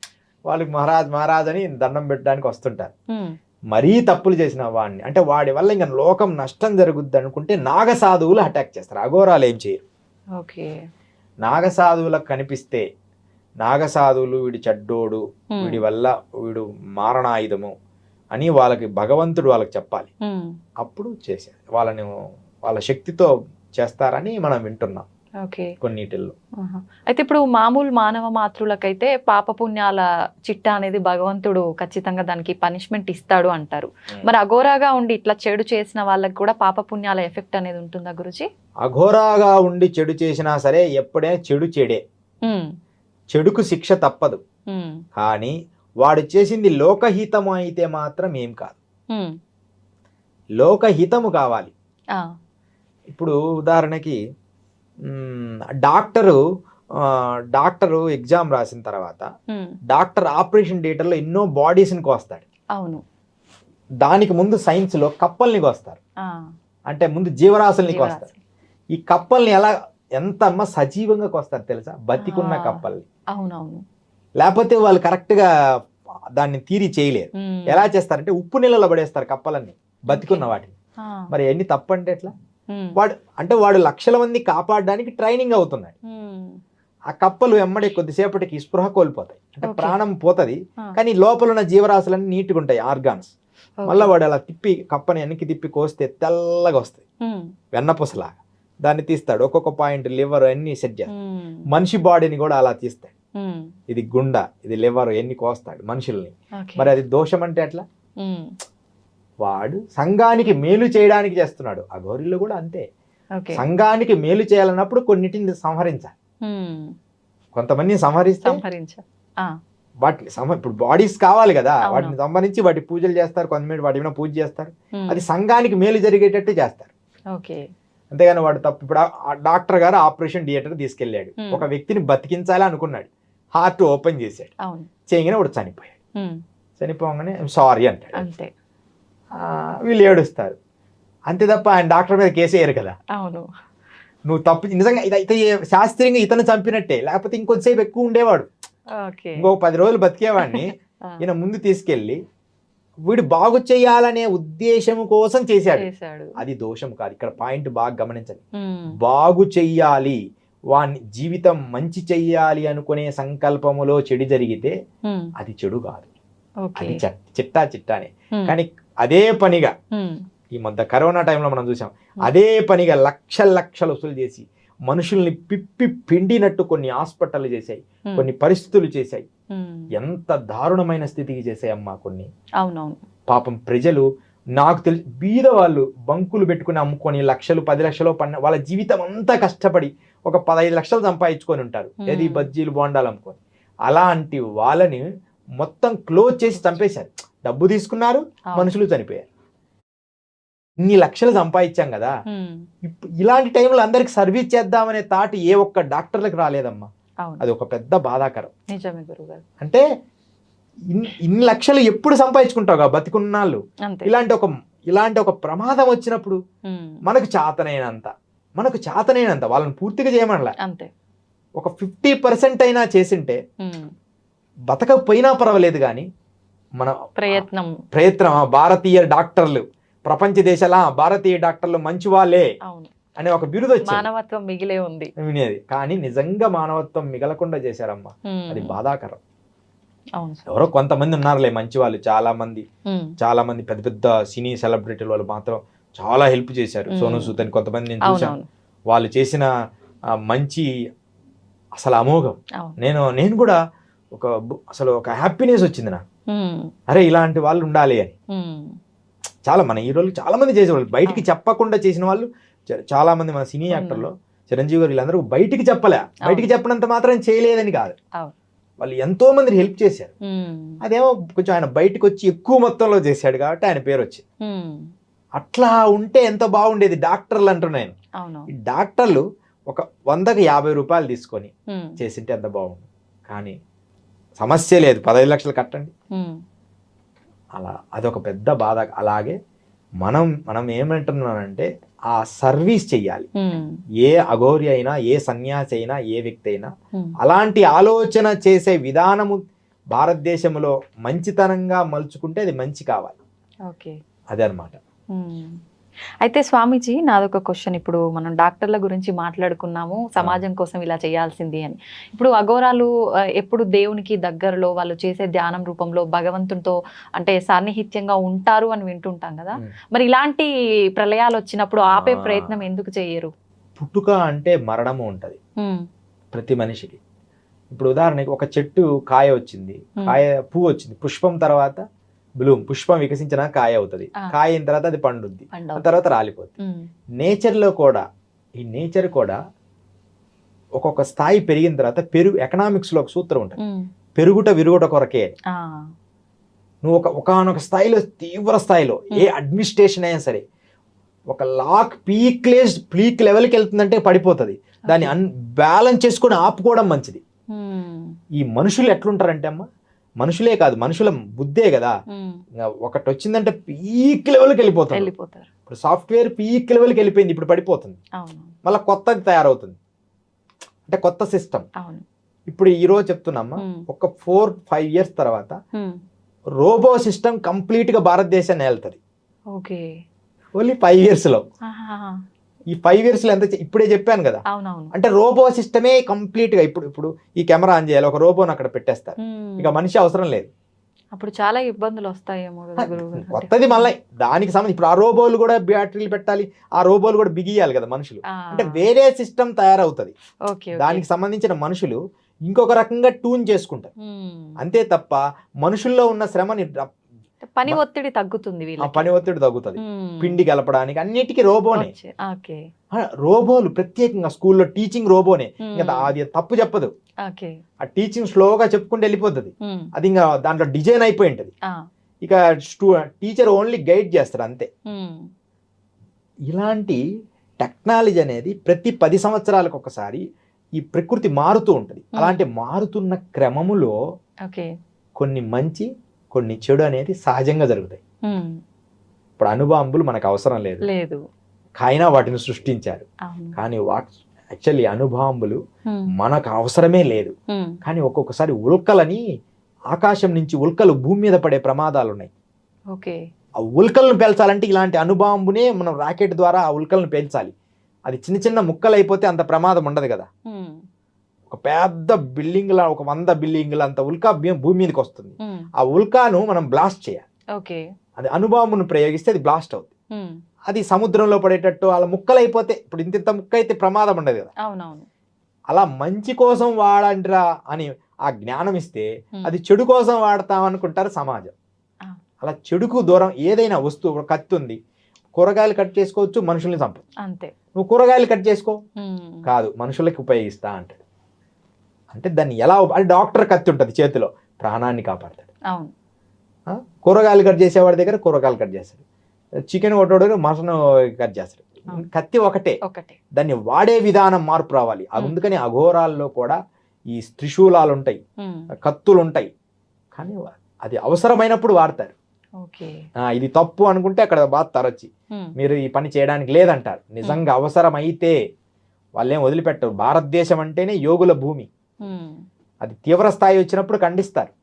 వాళ్ళకి మహారాజ్ అని దండం పెట్టడానికి వస్తుంటారు. మరీ తప్పులు చేసిన వాడిని, అంటే వాడి వల్ల ఇంకా లోకం నష్టం జరుగుద్ది అనుకుంటే నాగసాధువులు అటాక్ చేస్తారు. అఘోరాలు ఏం చేయరు. నాగసాధువులకు కనిపిస్తే నాగసాధువులు వీడి చెడ్డోడు, వీడి వల్ల వీడు మారణాయుధము అని వాళ్ళకి భగవంతుడు వాళ్ళకి చెప్పాలి. అప్పుడు చేసేది వాళ్ళని వాళ్ళ శక్తితో చేస్తారని మనం వింటున్నాం కొన్నిటిల్లో. అయితే ఇప్పుడు మామూలు మానవ మాతృలకైతే పాపపుణ్యాల చిట్టా అనేది భగవంతుడు ఖచ్చితంగా దానికి పనిష్మెంట్ ఇస్తాడు అంటారు. మరి అఘోరాగా ఉండి ఇట్లా చెడు చేసిన వాళ్ళకి కూడా పాపపుణ్యాల ఎఫెక్ట్ అనేది ఉంటుందా గురుజీ? అఘోరాగా ఉండి చెడు చేసినా సరే ఎప్పుడైనా చెడు చెడే, చెడుకు శిక్ష తప్పదు. కానీ వాడు చేసింది లోకహితము అయితే మాత్రం ఏం కాదు. లోకహితము కావాలి. ఇప్పుడు ఉదాహరణకి డాక్టరు ఎగ్జామ్ రాసిన తర్వాత డాక్టర్ ఆపరేషన్ థియేటర్లో ఎన్నో బాడీస్ని కోస్తాడు. అవును. దానికి ముందు సైన్స్ లో కప్పల్ని కోస్తారు, అంటే ముందు జీవరాశుల్ని కోస్తారు. ఈ కప్పల్ని ఎంత సజీవంగా కోస్తారు తెలుసా? బతికున్న కప్పల్ని. అవునవును. లేకపోతే వాళ్ళు కరెక్ట్ గా దాన్ని తీరి చేయలేరు. ఎలా చేస్తారంటే ఉప్పు నీళ్ళలో పడేస్తారు కప్పలన్నీ, బతికున్న వాటిని. మరి ఎన్ని తప్పంటే ఎట్లా? వాడు లక్షల మంది కాపాడడానికి ట్రైనింగ్ అవుతున్నాడు. ఆ కప్పలు ఎమ్మడే కొద్దిసేపటికి స్పృహ కోల్పోతాయి, అంటే ప్రాణం పోతుంది, కానీ లోపల ఉన్న జీవరాశులన్నీ నీట్గా ఉంటాయి ఆర్గాన్స్. మళ్ళీ వాడు అలా తిప్పి కప్పని వెనక్కి తిప్పి కోస్తే తెల్లగా వస్తాయి, వెన్నపూసలాగా. దాన్ని తీస్తాడు, ఒక్కొక్క పాయింట్ లివర్ అన్ని సెట్ చేస్తాడు. మనిషి బాడీని కూడా అలా తీస్తాడు. ఇది గుండ, ఇది లివర్, ఎన్ని కోస్తాడు మనుషుల్ని. మరి అది దోషం అంటే ఎట్లా? వాడు సంఘానికి మేలు చేయడానికి చేస్తున్నాడు. అఘోరిలో కూడా అంతే. సంఘానికి మేలు చేయాలన్నప్పుడు కొన్నిటిని సంహరించాలి. కొంతమందిని సంహరిస్తే వాటిని ఇప్పుడు బాడీస్ కావాలి కదా, వాటిని సంహరించి వాటి పూజలు చేస్తారు, కొంతమంది వాటి మీద పూజ చేస్తారు. అది సంఘానికి మేలు జరిగేటట్టు చేస్తారు. అంతేగాని వాడు తప్పు. ఇప్పుడు ఆ డాక్టర్ గారు ఆపరేషన్ థియేటర్ తీసుకెళ్ళాడు, ఒక వ్యక్తిని బతికించాలి అనుకున్నాడు, హార్ట్ ఓపెన్ చేశాడు, చేయగానే వాడు చనిపోయాడు. చనిపోగానే సారీ అంటాడు, వీళ్ళు ఏడుస్తారు అంతే తప్ప ఆయన డాక్టర్ మీద కేసు వేయరు కదా. అవును, నువ్వు తప్పు నిజంగా ఇదైతే శాస్త్రీయంగా ఇతను చంపినట్టే, లేకపోతే ఇంకొంతసేపు ఎక్కువ ఉండేవాడు, ఇంకో 10 రోజులు బతికేవాడిని. ఈయన ముందు తీసుకెళ్ళి వీడు బాగు చేయాలనే ఉద్దేశం కోసం చేశాడు, అది దోషం కాదు. ఇక్కడ పాయింట్ బాగా గమనించండి. బాగు చెయ్యాలి, వాని జీవితం మంచి చెయ్యాలి అనుకునే సంకల్పములో చెడు జరిగితే అది చెడు కాదు, అది చిట్టానే. కానీ అదే పనిగా ఈ మధ్య కరోనా టైంలో మనం చూసాం, అదే పనిగా లక్షలు వసూలు చేసి మనుషుల్ని పిప్పి పిండినట్టు కొన్ని హాస్పిటల్ చేశాయి, కొన్ని పరిస్థితులు చేశాయి. ఎంత దారుణమైన స్థితికి చేశాయమ్మా కొన్ని. అవునవును. పాపం ప్రజలు, నాకు తెలిసి బీద వాళ్ళు బంకులు పెట్టుకుని అమ్ముకొని లక్షలు 10 లక్షలు వాళ్ళ జీవితం అంతా కష్టపడి ఒక 15 లక్షలు సంపాదించుకొని ఉంటారు, ఏది బజ్జీలు బోండాలు అమ్ముకొని. అలాంటి వాళ్ళని మొత్తం క్లోజ్ చేసి చంపేశారు. డబ్బు తీసుకున్నారు, మనుషులు చనిపోయారు. ఇన్ని లక్షలు సంపాదించాం కదా, ఇలాంటి టైంలో అందరికి సర్వీస్ చేద్దామనే థాట్ ఏ ఒక్క డాక్టర్లకు రాలేదమ్మా. అది ఒక పెద్ద బాధాకరం. నిజమే గురుగారు. అంటే ఇన్ని లక్షలు ఎప్పుడు సంపాదించుకుంటావు బతికున్నాళ్ళు. ఇలాంటి ఒక ప్రమాదం వచ్చినప్పుడు మనకు చాతనైనంత వాళ్ళని పూర్తిగా చేయమనలా, ఒక 50% అయినా చేసింటే బతకపోయినా పర్వాలేదు. కానీ మన ప్రయత్నం భారతీయ డాక్టర్లు, ప్రపంచ దేశాల భారతీయ డాక్టర్లు మంచి వాళ్ళే అనే ఒక బిరుదు వచ్చి మానవత్వం మిగిలే ఉంది వినేది. కానీ నిజంగా మానవత్వం మిగలకుండా చేశారమ్మా. అది బాధాకరం. ఎవరో కొంతమంది ఉన్నారులే మంచి వాళ్ళు, చాలా మంది పెద్ద పెద్ద సినీ సెలబ్రిటీల వాళ్ళు మాత్రం చాలా హెల్ప్ చేశారు. సోను సూద్ అని కొంతమంది నేను చూశాను. వాళ్ళు చేసిన మంచి అసలు అమోఘం. నేను కూడా అసలు ఒక హ్యాపీనెస్ వచ్చింది నాకు, అరే ఇలాంటి వాళ్ళు ఉండాలి అని. చాలా మన హీరోలు చాలా మంది చేసేవాళ్ళు, బయటికి చెప్పకుండా చేసిన వాళ్ళు చాలా మంది. మన సినీ యాక్టర్లో చిరంజీవి గారు వీళ్ళందరూ బయటికి చెప్పనంత మాత్రం చేయలేదని కాదు, వాళ్ళు ఎంతో మంది హెల్ప్ చేశారు. అదేమో కొంచెం ఆయన బయటకు వచ్చి ఎక్కువ మొత్తంలో చేశాడు కాబట్టి ఆయన పేరు వచ్చింది. అట్లా ఉంటే ఎంత బాగుండేది. డాక్టర్లు అంటున్నాను, ఈ డాక్టర్లు ఒక 100కి 50 రూపాయలు తీసుకొని చేసింటే ఎంత బాగుంది. కానీ సమస్య లేదు, 15 లక్షలు కట్టండి. అలా అదొక పెద్ద బాధ. అలాగే మనం ఏమంటున్నానంటే ఆ సర్వీస్ చెయ్యాలి. ఏ అఘోరి అయినా, ఏ సన్యాసి అయినా, ఏ వ్యక్తి అయినా అలాంటి ఆలోచన చేసే విధానము భారతదేశంలో మంచితనంగా మలుచుకుంటే అది మంచి కావాలి. అదే అన్నమాట. అయితే స్వామీజీ, నాదొక క్వశ్చన్. ఇప్పుడు మనం డాక్టర్ల గురించి మాట్లాడుకున్నాము, సమాజం కోసం ఇలా చేయాల్సింది అని. ఇప్పుడు అఘోరాలు ఎప్పుడు దేవునికి దగ్గరలో వాళ్ళు చేసే ధ్యానం రూపంలో భగవంతునితో అంటే సాన్నిహిత్యంగా ఉంటారు అని వింటుంటాం కదా, మరి ఇలాంటి ప్రళయాలు వచ్చినప్పుడు ఆపే ప్రయత్నం ఎందుకు చేయరు? పుట్టుక అంటే మరణము ఉంటది ప్రతి మనిషికి. ఇప్పుడు ఉదాహరణకి ఒక చెట్టు కాయ వచ్చింది, పువ్వు వచ్చింది, పుష్పం తర్వాత బ్లూమ్, పుష్పం వికసించిన కాయ అవుతుంది, కాయ అయిన తర్వాత అది పండుద్ది, తర్వాత రాలిపోతుంది. నేచర్లో కూడా నేచర్ కూడా ఒక్కొక్క స్థాయి పెరిగిన తర్వాత ఎకనామిక్స్ లో ఒక సూత్రం ఉంటుంది, పెరుగుట విరుగుట కొరకే. నువ్వు ఒకనొక స్థాయిలో, తీవ్ర స్థాయిలో ఏ అడ్మినిస్ట్రేషన్ అయినా సరే ఒక పీక్ లెవెల్కి వెళ్తుందంటే పడిపోతుంది. దాన్ని బ్యాలెన్స్ చేసుకొని ఆపుకోవడం మంచిది. ఈ మనుషులు ఎట్లుంటారంటే అమ్మా, మనుషులే కాదు మనుషుల బుద్ధే కదా, ఒకటి వచ్చిందంటే పీక్ లెవెల్కి వెళ్ళిపోతారు. ఇప్పుడు సాఫ్ట్వేర్ పీక్ లెవెల్కి వెళ్ళిపోయింది, ఇప్పుడు పడిపోతుంది, మళ్ళీ కొత్తది తయారవుతుంది, అంటే కొత్త సిస్టమ్. ఇప్పుడు ఈ రోజు చెప్తున్నామ్మా, ఒక 4-5 years తర్వాత రోబో సిస్టమ్ కంప్లీట్ గా భారతదేశాన్ని వెళ్తుంది. ఓన్లీ 5 years లో. ఈ 5 years లో ఎంత ఇప్పుడే చెప్పాను కదా, అంటే రోబో సిస్టమే కంప్లీట్ గా ఇప్పుడు ఈ కెమెరా ఆన్ చేయాలి, ఒక రోబోని అక్కడ పెట్టేస్తారు, ఇక మనిషి అవసరం లేదు. అప్పుడు చాలా ఇబ్బందులు వస్తాయేమో కొత్తది మళ్ళీ దానికి సంబంధించి. ఇప్పుడు ఆ రోబోలు కూడా బ్యాటరీలు పెట్టాలి, ఆ రోబోలు కూడా బిగియాలి కదా మనుషులు, అంటే వేరే సిస్టమ్ తయారవుతుంది. దానికి సంబంధించిన మనుషులు ఇంకొక రకంగా ట్యూన్ చేసుకుంటారు అంతే తప్ప మనుషుల్లో ఉన్న శ్రమని పని ఒత్తిడి తగ్గుతుంది, పిండి కలపడానికి అన్నిటికీ రోబోనే. రోబోలు ప్రత్యేకంగా స్కూల్లో టీచింగ్ రోబోనే, ఇంకా అది తప్పు చెప్పదు, ఆ టీచింగ్ స్లోగా చెప్పుకుంటూ వెళ్ళిపోతుంది, అది ఇంకా దాంట్లో డిజైన్ అయిపోయి ఉంటది. ఇక టీచర్ ఓన్లీ గైడ్ చేస్తారు అంతే. ఇలాంటి టెక్నాలజీ అనేది ప్రతి 10 సంవత్సరాలకు ఒకసారి ఈ ప్రకృతి మారుతూ ఉంటుంది. అలాంటి మారుతున్న క్రమములో కొన్ని మంచి కొన్ని చెడు అనేది సహజంగా జరుగుతాయి. ఇప్పుడు అణుబాంబులు మనకు అవసరం లేదు, కాయినా వాటిని సృష్టించారు. కానీ యాక్చువల్లీ అణుబాంబులు మనకు అవసరమే లేదు. కానీ ఒక్కొక్కసారి ఉల్కలని, ఆకాశం నుంచి ఉల్కలు భూమి మీద పడే ప్రమాదాలు ఉన్నాయి. ఆ ఉల్కలను పేల్చాలంటే ఇలాంటి అణుబాంబునే మనం రాకెట్ ద్వారా ఆ ఉల్కలను పేల్చాలి. అది చిన్న చిన్న ముక్కలు అయిపోతే అంత ప్రమాదం ఉండదు కదా. ఒక పెద్ద బిల్డింగ్ల, ఒక 100 బిల్డింగ్ల అంత ఉల్కా భూమి మీదకి వస్తుంది. ఆ ఉల్కాను మనం బ్లాస్ట్ చేయాలి. అది అణుబాంబును ప్రయోగిస్తే అది బ్లాస్ట్ అవుతుంది. అది సముద్రంలో పడేటట్టు అలా ముక్కలైపోతే, ఇప్పుడు ఇంత ముక్క అయితే ప్రమాదం ఉండదు కదా, అవునవును. అలా మంచి కోసం వాడండిరా అని ఆ జ్ఞానం ఇస్తే అది చెడు కోసం వాడతాం అనుకుంటారు సమాజం. అలా చెడుకు దూరం ఏదైనా వస్తువు, కత్తి ఉంది, కూరగాయలు కట్ చేసుకోవచ్చు, మనుషుల్ని చంపు, అంతే. నువ్వు కూరగాయలు కట్ చేసుకో, కాదు మనుషులకి ఉపయోగిస్తా అంటాడు. అంటే దాన్ని ఎలా అది డాక్టర్ కత్తి ఉంటుంది చేతిలో, ప్రాణాన్ని కాపాడతాడు. అవును. కూరగాయలు కట్ చేసేవాడి దగ్గర కూరగాయలు కట్ చేస్తాడు, చికెన్ కొట్టేవాడు మటన్ కట్ చేస్తాడు. కత్తి ఒకటే, దాన్ని వాడే విధానం మార్పు రావాలి. అందుకని అఘోరాల్లో కూడా ఈ త్రిశూలాలు ఉంటాయి, కత్తులు ఉంటాయి, కానీ అది అవసరమైనప్పుడు వాడతారు. ఇది తప్పు అనుకుంటే అక్కడ బాగా తరచి మీరు ఈ పని చేయడానికి లేదంటారు. నిజంగా అవసరమైతే వాళ్ళేం వదిలిపెట్టరు. భారతదేశం అంటేనే యోగుల భూమి, అది తీవ్ర స్థాయి వచ్చినప్పుడు ఖండిస్తారు.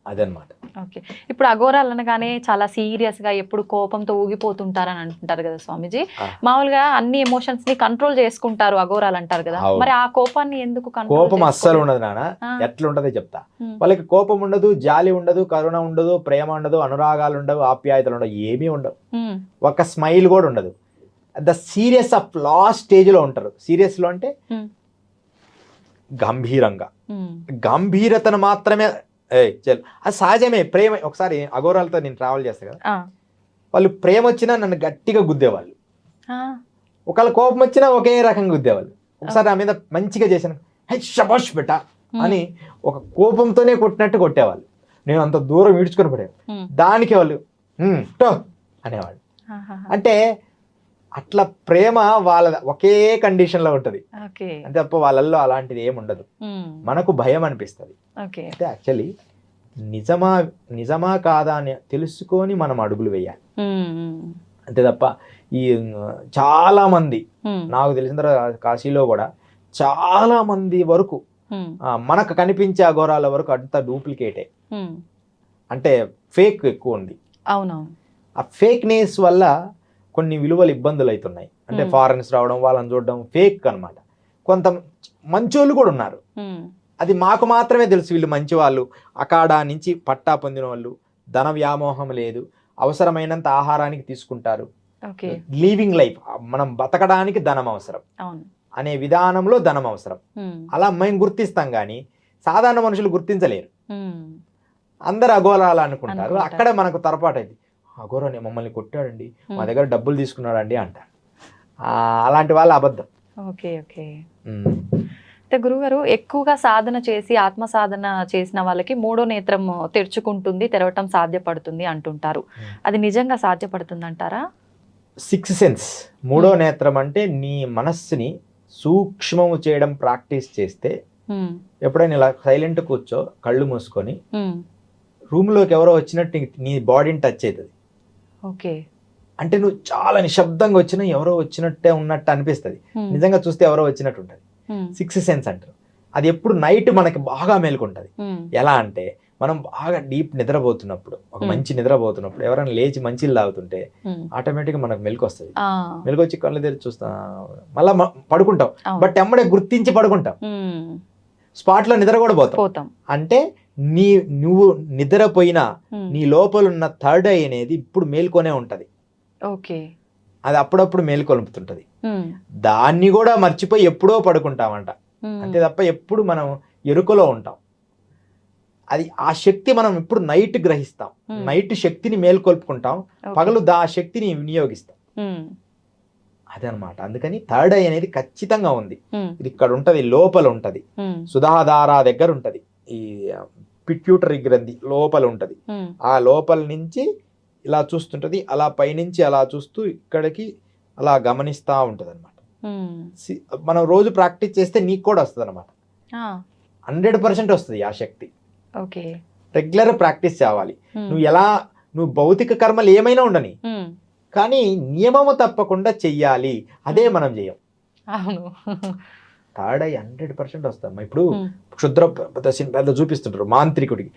అదనమాట. ఓకే. ఇప్పుడు అఘోరాలు అనగానే చాలా సీరియస్ గా ఎప్పుడు కోపంతో ఊగిపోతుంటారని అంటుంటారు కదా స్వామీజీ. మామూలుగా అన్ని ఎమోషన్స్ ని కంట్రోల్ చేసుకుంటారు అఘోరాలు అంటారు కదా, మరి ఆ కోపాన్ని ఎందుకు? కోపం అస్సలు ఉండదు నాన్న, ఎట్లా ఉంటదో చెప్తా. వాళ్ళకి కోపం ఉండదు, జాలి ఉండదు, కరుణ ఉండదు, ప్రేమ ఉండదు, అనురాగాలు ఉండవు, ఆప్యాయతలు ఉండవు, ఏమీ ఉండవు, ఒక స్మైల్ కూడా ఉండదు. The serious of last stage లో ఉంటారు. సీరియస్ లో అంటే గంభీరంగా, గంభీరతను మాత్రమే. అది సహజమే, ప్రేమ. ఒకసారి అఘోరాలతో నేను ట్రావెల్ చేస్తా కదా, వాళ్ళు ప్రేమ వచ్చినా నన్ను గట్టిగా గుద్దేవాళ్ళు, ఒకవేళ కోపం వచ్చినా ఒకే రకంగా గుద్దేవాళ్ళు. ఒకసారి నా మీద మంచిగా చేశాను, హే శబాష్ బెట అని ఒక కోపంతోనే కొట్టినట్టు కొట్టేవాళ్ళు. నేను అంత దూరం ఈడ్చుకొని పడేవాళ్ళు, దానికి వాళ్ళు టో అనేవాళ్ళు. అంటే అట్లా ప్రేమ వాళ్ళ ఒకే కండిషన్ లో ఉంటది, అంతే తప్ప వాళ్ళల్లో అలాంటిది ఏమి ఉండదు. మనకు భయం అనిపిస్తుంది. అంటే యాక్చువల్లీ నిజమా కాదా అని తెలుసుకొని మనం అడుగులు వేయాలి, అంతే తప్ప ఈ చాలా మంది నాకు తెలిసిన తర్వాత కాశీలో కూడా చాలా మంది వరకు మనకు కనిపించే అఘోరాల వరకు అంతా డూప్లికేటే, అంటే ఫేక్ ఎక్కువ ఉంది. అవునవును. ఆ ఫేక్నెస్ వల్ల కొన్ని విలువలు ఇబ్బందులు అవుతున్నాయి. అంటే ఫారెన్స్ రావడం, వాళ్ళని చూడడం, ఫేక్ అన్నమాట. కొంత మంచోళ్ళు కూడా ఉన్నారు, అది మాకు మాత్రమే తెలుసు వీళ్ళు మంచి వాళ్ళు, అకాడా నుంచి పట్టా పొందిన వాళ్ళు, ధన వ్యామోహం లేదు, అవసరమైనంత ఆహారానికి తీసుకుంటారు, లీవింగ్ లైఫ్, మనం బతకడానికి ధనం అవసరం అనే విధానంలో ధనం అవసరం, అలా మేము గుర్తిస్తాం. కానీ సాధారణ మనుషులు గుర్తించలేరు, అందరు అఘోరాలు అనుకుంటారు. అక్కడ మనకు తరపాటు అయింది, అఘోరాన్ని మమ్మల్ని కొట్టాడండి, మా దగ్గర డబ్బులు తీసుకున్నాడండి అంటారు. అలాంటి వాళ్ళ అబద్ధం. Okay okay. అంటే గురుగారు, ఎక్కువగా సాధన చేసి ఆత్మ సాధన చేసిన వాళ్ళకి మూడో నేత్రం తెరుచుకుంటుంది, తెరవటం సాధ్యపడుతుంది అంటుంటారు. అది నిజంగా సాధ్యపడుతుంది అంటారా? సిక్స్త్ సెన్స్, మూడో నేత్రం అంటే నీ మనస్సుని సూక్ష్మము చేయడం ప్రాక్టీస్ చేస్తే, ఎప్పుడైనా ఇలా సైలెంట్ కూర్చో, కళ్ళు మూసుకొని రూమ్ లోకి ఎవరో వచ్చినట్టు నీ బాడీని టచ్ అవుతుంది. ఓకే. అంటే నువ్వు చాలా నిశ్శబ్దంగా వచ్చినా ఎవరో వచ్చినట్టే ఉన్నట్టు అనిపిస్తుంది, నిజంగా చూస్తే ఎవరో వచ్చినట్టు ఉంటుంది. సిక్స్త్ సెన్స్ అంటారు. అది ఎప్పుడు నైట్ మనకి బాగా మేలుకుంటది. ఎలా అంటే మనం బాగా డీప్ నిద్రపోతున్నప్పుడు, ఒక మంచి నిద్రపోతున్నప్పుడు ఎవరైనా లేచి మంచిలు తాగుతుంటే ఆటోమేటిక్గా మనకు మెలకు వస్తుంది. మెలకొచ్చి కళ్ళు తెరిచి చూస్తాం, మళ్ళా పడుకుంటాం, బట్ ఎమ్మడే గుర్తించి పడుకుంటాం, స్పాట్ లో నిద్ర కూడా పోతాం. అంటే నువ్వు నిద్రపోయినా నీ లోపల ఉన్న థర్డ్ ఐ అనేది ఇప్పుడు మేల్కొనే ఉంటది. ఓకే. అది అప్పుడప్పుడు మేల్కొలుపుతుంటది. దాన్ని కూడా మర్చిపోయి ఎప్పుడో పడుకుంటామంట, అంతే తప్ప ఎప్పుడు మనం ఎరుకలో ఉంటాం. అది ఆ శక్తి మనం ఇప్పుడు నైట్ గ్రహిస్తాం, నైట్ శక్తిని మేల్కొల్పుకుంటాం, పగలు ఆ శక్తిని వినియోగిస్తాం. అదనమాట. అందుకని థర్డ్ ఐ అనేది ఖచ్చితంగా ఉంది. ఇది ఇక్కడ ఉంటది, లోపల ఉంటది, సుధాధార దగ్గర ఉంటది, ఈ పిట్యూటరీ గ్రంథి లోపల ఉంటది. ఆ లోపల నుంచి ఇలా చూస్తుంటది, అలా పైనుంచి అలా చూస్తూ ఇక్కడికి అలా గమనిస్తా ఉంటది అనమాట. మనం రోజు ప్రాక్టీస్ చేస్తే నీకు కూడా వస్తుంది అనమాట, 100% వస్తుంది ఆ శక్తి. రెగ్యులర్ ప్రాక్టీస్ చేయాలి. నువ్వు భౌతిక కర్మలు ఏమైనా ఉండని, కానీ నియమము తప్పకుండా చెయ్యాలి. అదే మనం చేయం. థర్డ్ ఐ 100% వస్తాం. ఇప్పుడు క్షుద్ర పెద్ద చూపిస్తుంటారు మాంత్రికుడికి,